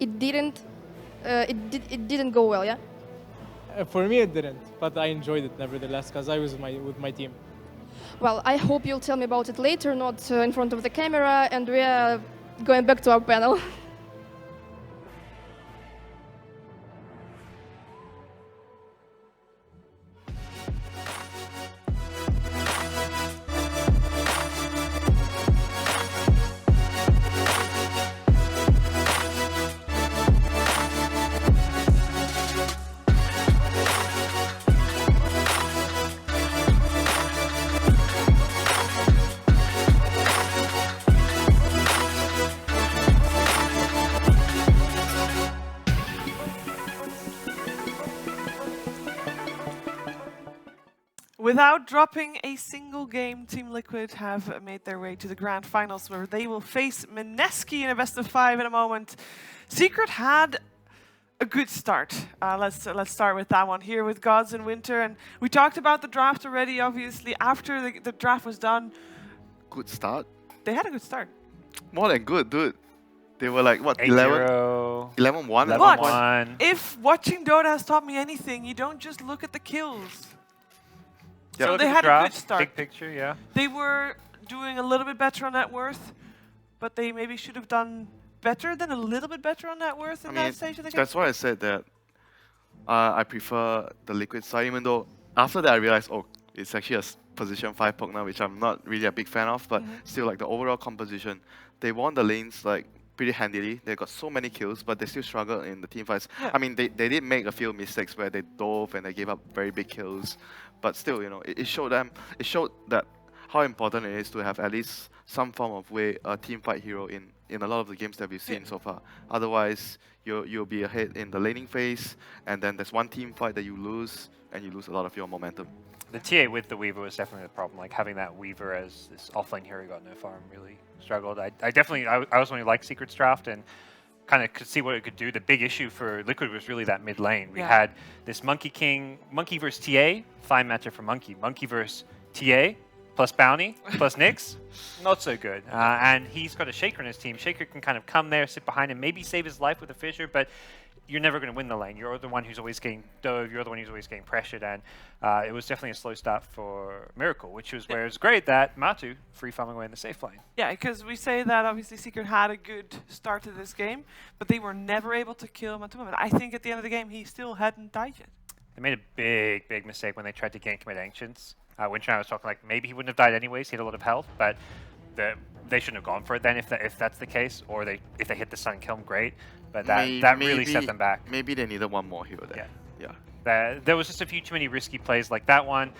It didn't. It didn't go well, yeah. For me, it didn't, but I enjoyed it nevertheless because I was with my team. Well, I hope you'll tell me about it later, not in front of the camera, and we are going back to our panel. Without dropping a single game, Team Liquid have made their way to the grand finals, where they will face Mineski in a best of 5 in a moment. Secret had a good start. Let's start with that one here with Gods in Winter, and we talked about the draft already. Obviously, after the draft was done, Good start. they had a good start. More than good, dude. They were like, what, 8-0, 11-1? 11-1. If watching Dota has taught me anything, you don't just look at the kills. Yeah. So Look they at the had a draft, good start. Big picture, yeah. They were doing a little bit better on net worth, but they maybe should have done better than a little bit better on net worth in that stage of the game. That's why I said that I prefer the Liquid side, even though after that I realized, oh, it's actually a position 5 poke now, which I'm not really a big fan of, but still, like, the overall composition, they won the lanes, like, pretty handily. They got so many kills, but they still struggled in the team fights. Yeah. I mean, they did make a few mistakes where they dove and they gave up very big kills, but still, you know, it showed that how important it is to have at least some form of a team fight hero in a lot of the games that we've seen so far. Otherwise, you'll be ahead in the laning phase, and then there's one team fight that you lose, and you lose a lot of your momentum. The TA with the Weaver was definitely the problem. Like having that Weaver as this offlane hero who got no farm really struggled. I was only like Secret's draft and kind of could see what it could do. The big issue for Liquid was really that mid lane. We had this Monkey versus TA, fine matchup for Monkey. Monkey versus TA plus Bounty plus Nyx, not so good. And he's got a Shaker in his team. Shaker can kind of come there, sit behind him, maybe save his life with a fissure, but you're never going to win the lane. You're the one who's always getting dove. You're the one who's always getting pressured. And it was definitely a slow start for Miracle, which was where it was great that Matu free farming away in the safe lane. Yeah, because we say that obviously Secret had a good start to this game, but they were never able to kill Matuma. I think at the end of the game, he still hadn't died yet. They made a big mistake when they tried to gank mid Ancients. Winter and I was talking like maybe he wouldn't have died anyways. He had a lot of health, but they shouldn't have gone for it then if that's the case. Or if they hit the sun kill him, great. But that really set them back. Maybe they needed one more hero there. Yeah. There was just a few too many risky plays like that one.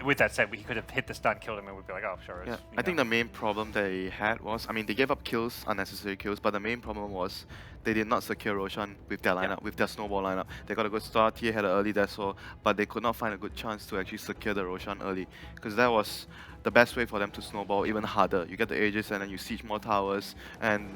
With that said, we could have hit the stun, killed him, and we'd be like, oh, sure. Yeah. I think the main problem they had was, I mean, they gave up kills, unnecessary kills, but the main problem was they did not secure Roshan with their lineup, with their snowball lineup. They got a good start, TA had an early Deso, but they could not find a good chance to actually secure the Roshan early, because that was the best way for them to snowball even harder. You get the Aegis and then you siege more towers, and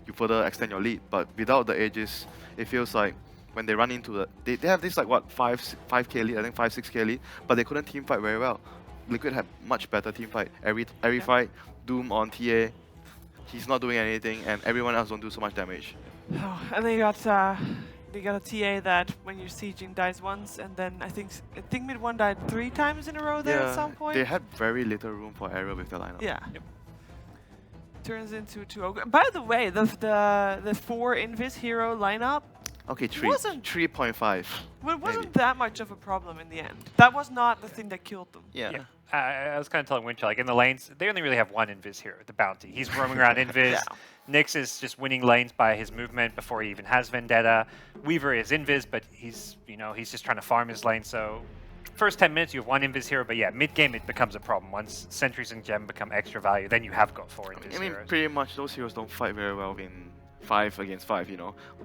you further extend your lead. But without the Aegis, it feels like when they run into the... They have this like, what, 5k lead, I think 5-6k lead, but they couldn't team fight very well. Liquid had much better team fight. Every fight, Doom on TA, he's not doing anything, and everyone else don't do so much damage. Oh, and they got a TA that when you're sieging dies once, and then I think mid 1 died 3 times in a row there at some point. They had very little room for error with the lineup. Yeah. Yep. Turns into 2-0. By the way, the 4 Invis hero lineup Okay, Wasn't- 3.5. Well, it wasn't maybe. that much of a problem in the end. That was not the thing that killed them. Yeah. Yeah. I was kind of telling Winter, like in the lanes, they only really have one invis here, the Bounty. He's roaming around invis. Yeah. Nyx is just winning lanes by his movement before he even has Vendetta. Weaver is invis, but he's just trying to farm his lane. So first 10 minutes you have one invis hero, but yeah, mid game it becomes a problem. Once sentries and gem become extra value, then you have got 4 invis I mean, heroes. pretty much those heroes don't fight very well in 5 against 5,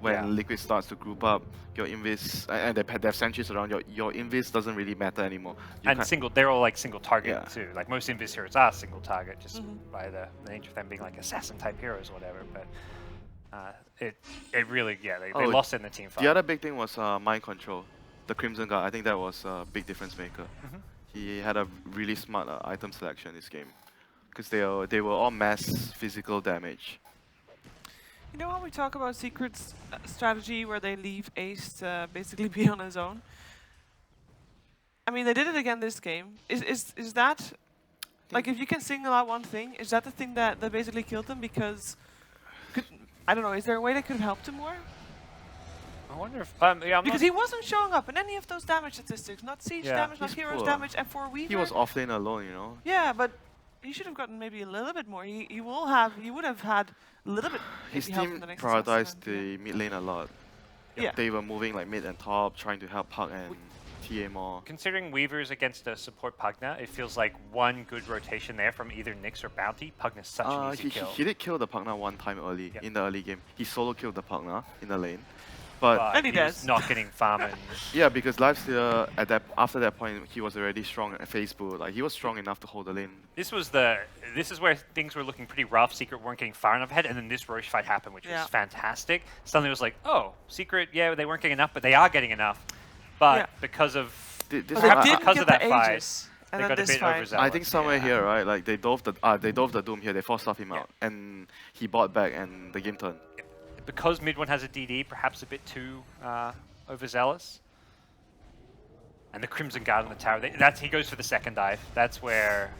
When Yeah. Liquid starts to group up, your invis, and they have sentries around, your invis doesn't really matter anymore. And they're all like single target Yeah. too. Like most invis heroes are single target, just by the nature of them being like assassin type heroes or whatever. But it really, they Oh, lost in the team fight. The other big thing was mind control. The Crimson Guard, I think that was a big difference maker. He had a really smart item selection this game. Because they were all mass physical damage. You know how we talk about Secret's strategy where they leave Ace to basically be on his own? I mean, they did it again this game. Is that, like, if you can single out one thing, is that the thing that basically killed them? Because, I don't know, is there a way they could have helped him more? I wonder if I'm Because he wasn't showing up in any of those damage statistics. Not siege Yeah. damage, not He's heroes poor. damage, and for Weaver. He was offlane alone, Yeah, but he should have gotten maybe a little bit more. He would have had a little bit. His maybe help team in the next prioritized assessment, the mid lane a lot. Yeah. They were moving like mid and top, trying to help Puck and TA more. Considering Weavers against a support Pugna, it feels like one good rotation there from either Nyx or Bounty. Pugna's such an easy kill. He did kill the Pugna one time early Yep. in the early game. He solo killed the Pugna in the lane. But And he was does. not getting farm and yeah, because Lifesteal after that point he was already strong at Facebook. Like he was strong enough to hold the lane. this is where things were looking pretty rough. Secret weren't getting far enough ahead, and then this Roche fight happened, which Yeah. was fantastic. Suddenly it was like, oh, Secret, yeah, they weren't getting enough, but they are getting enough. But Yeah. because of This But they Perhaps didn't because get of that the fight, Aegis, and they then got a this bit fight. overzealous. I think somewhere yeah. here, right? Like they dove the Doom here. They forced stuff him Yeah. out, and he bought back, and the game turned. Because mid one has a DD, perhaps a bit too overzealous. And the Crimson Guard on the tower, he goes for the second dive. That's where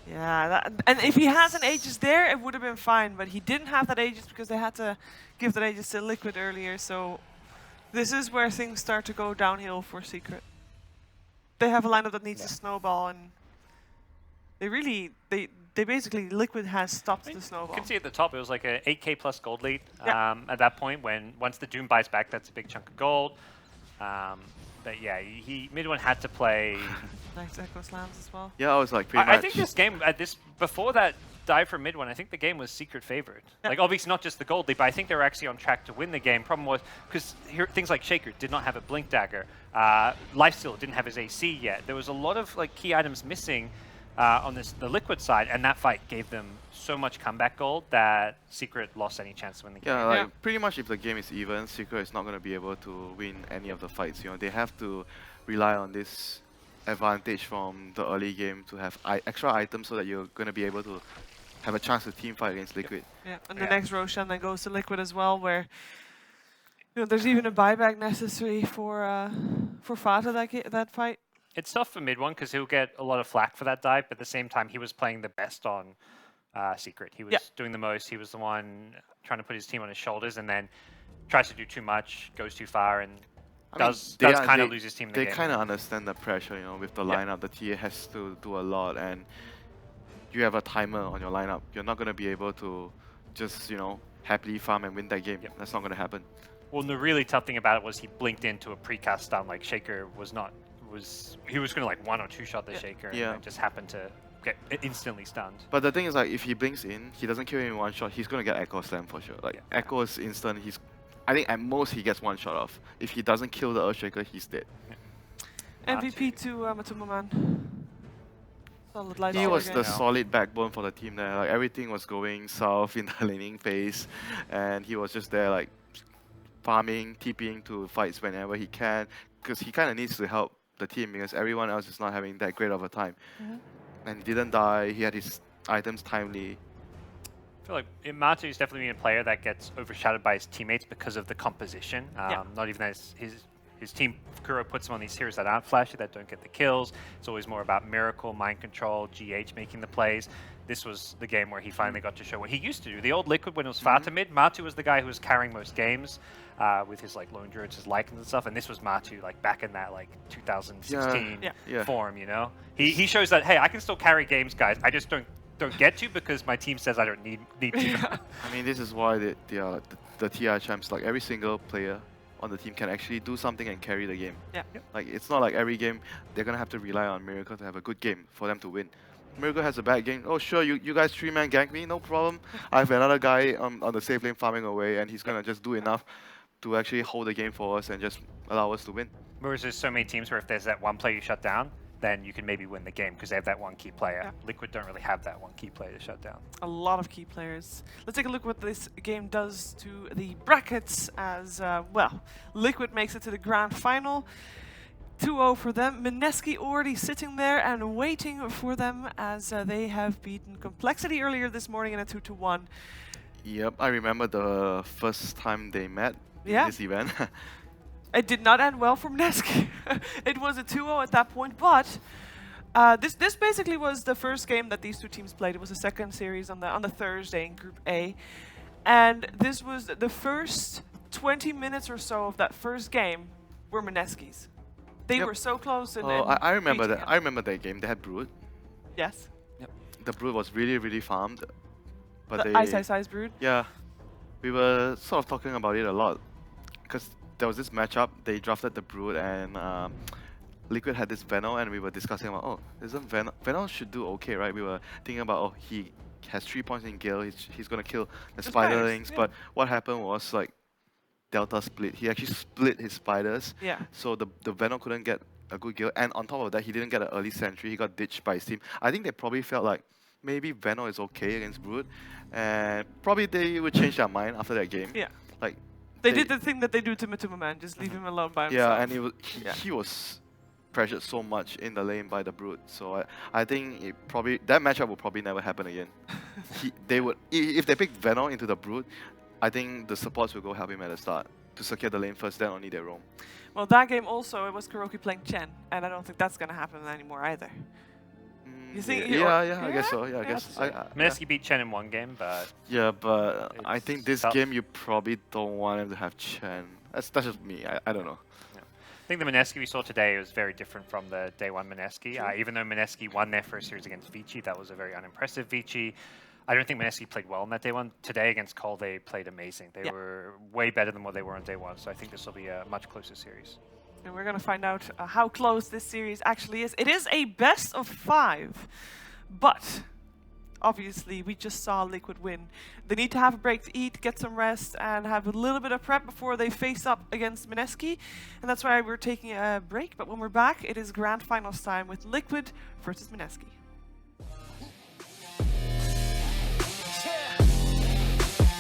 Yeah, and if he has an Aegis there, it would have been fine. But he didn't have that Aegis because they had to give that Aegis to Liquid earlier. So this is where things start to go downhill for Secret. They have a lineup that needs to snowball, and they basically Liquid has stopped the snowball. you can see at the top, it was like a 8k plus gold lead Yeah. at that point. Once the Doom buys back, that's a big chunk of gold. But yeah, mid one had to play. Nice Echo Slams as well. Yeah, I was like pretty much. I think this game before that dive for mid one, I think the game was Secret favored. Yeah. Like obviously not just the gold lead, but I think they were actually on track to win the game. Problem was because things like Shaker did not have a blink dagger, Lifesteal didn't have his AC yet. There was a lot of like key items missing on the Liquid side, and that fight gave them so much comeback gold that Secret lost any chance to win the game. Yeah, like Yeah. pretty much if the game is even, Secret is not going to be able to win any of the fights. They have to rely on this advantage from the early game to have extra items so that you're going to be able to have a chance to team fight against Liquid. Yeah, and the Yeah. next Roshan then goes to Liquid as well, where there's even a buyback necessary for Fata that fight. It's tough for mid one because he'll get a lot of flack for that dive, but at the same time, he was playing the best on Secret. He was Yeah. doing the most. He was the one trying to put his team on his shoulders, and then tries to do too much, goes too far, and does kind of lose his team in the They game. kind of understand the pressure, with the Yeah. lineup. The TA has to do a lot, and you have a timer on your lineup. You're not going to be able to just, happily farm and win that game. Yep. That's not going to happen. Well, the really tough thing about it was he blinked into a precast stun. Like Shaker he was going to like 1 or 2 shot the Shaker, Yeah. and it just happened to get instantly stunned. But the thing is, like, if he blinks in, he doesn't kill him in one shot, he's going to get Echo Slam for sure. Like, Yeah. Echo is instant. I think at most he gets 1 shot off. If he doesn't kill the Earthshaker, he's dead. MVP to Matuma. Solid life He steal was again. the solid backbone for the team there. Like, everything was going south in the laning phase, and he was just there, like, farming, TPing to fights whenever he can, because he kind of needs to help the team because everyone else is not having that great of a time. And he didn't die. He had his items timely. I feel like Matu is definitely a player that gets overshadowed by his teammates because of the composition. Yeah. Not even as his his team, Kuro, puts him on these heroes that aren't flashy, that don't get the kills. It's always more about Miracle, Mind Control, GH making the plays. This was the game where he finally got to show what he used to do. The old Liquid, when it was far to mid, Matu was the guy who was carrying most games with his like lone druids, his Lycans and stuff, and this was Matu like back in that like 2016 form, you know? He shows that, hey, I can still carry games, guys. I just don't get to because my team says I don't need to. I mean, this is why the TI champs, like every single player on the team can actually do something and carry the game. Yeah. Like it's not like every game they're gonna have to rely on Miracle to have a good game for them to win. Miracle has a bad game. Oh sure, you guys 3-man gank me, no problem. I have another guy on the safe lane farming away, and he's gonna just do enough to actually hold the game for us and just allow us to win. Whereas there's so many teams where if there's that one player you shut down, then you can maybe win the game because they have that one key player. Yeah. Liquid don't really have that one key player to shut down. A lot of key players. Let's take a look what this game does to the brackets as, well, Liquid makes it to the grand final. 2-0 for them. Mineski already sitting there and waiting for them as they have beaten Complexity earlier this morning in a 2-1. Yep, I remember the first time they met in this event. It did not end well for Mineski. It was a 2-0 at that point, but this basically was the first game that these two teams played. It was the second series on the Thursday in Group A, and this was the first 20 minutes or so of that first game were Mineski's. They were so close. And, I remember that. beating I remember that game. They had Brood. Yes. The Brood was really farmed, but The they Ice Brood. Yeah, we were sort of talking about it a lot because there was this matchup. They drafted the Brood and Liquid had this Veno, and we were discussing about, oh, isn't Veno should do okay, right? We were thinking about, oh, he has 3 points in Gale. He's gonna kill the spiderlings. But what happened was like Delta split. He actually split his spiders. Yeah. So the Veno couldn't get a good Gale, and on top of that, he didn't get an early sentry. He got ditched by his team. I think they probably felt like maybe Veno is okay against Brood, and probably they would change their mind after that game. Yeah. Like They did the thing that they do to Matuma Man, just leave him alone by himself. yeah, and he was pressured so much in the lane by the Brood. So I think that matchup will probably never happen again. They would if they pick Veno into the Brood, I think the supports will go help him at the start to secure the lane first, then only they roam. Well, that game also, it was Kuroki playing Chen, and I don't think that's going to happen anymore either. You think? I guess so. Yeah, I guess. Mineski beat Chen in one game, but yeah, but I it's think this tough. game you probably don't want him to have Chen. That's just me. I don't know. I think the Mineski we saw today was very different from the day one Mineski. Even though Mineski won their first series against Vici, that was a very unimpressive Vici. I don't think Mineski played well in that day one. Today against Cole, they played amazing. They were way better than what they were on day one, so I think this will be a much closer series. And we're going to find out how close this series actually is. It is a best of 5, but obviously we just saw Liquid win. They need to have a break to eat, get some rest, and have a little bit of prep before they face up against Mineski. And that's why we're taking a break. But when we're back, it is grand finals time with Liquid versus Mineski.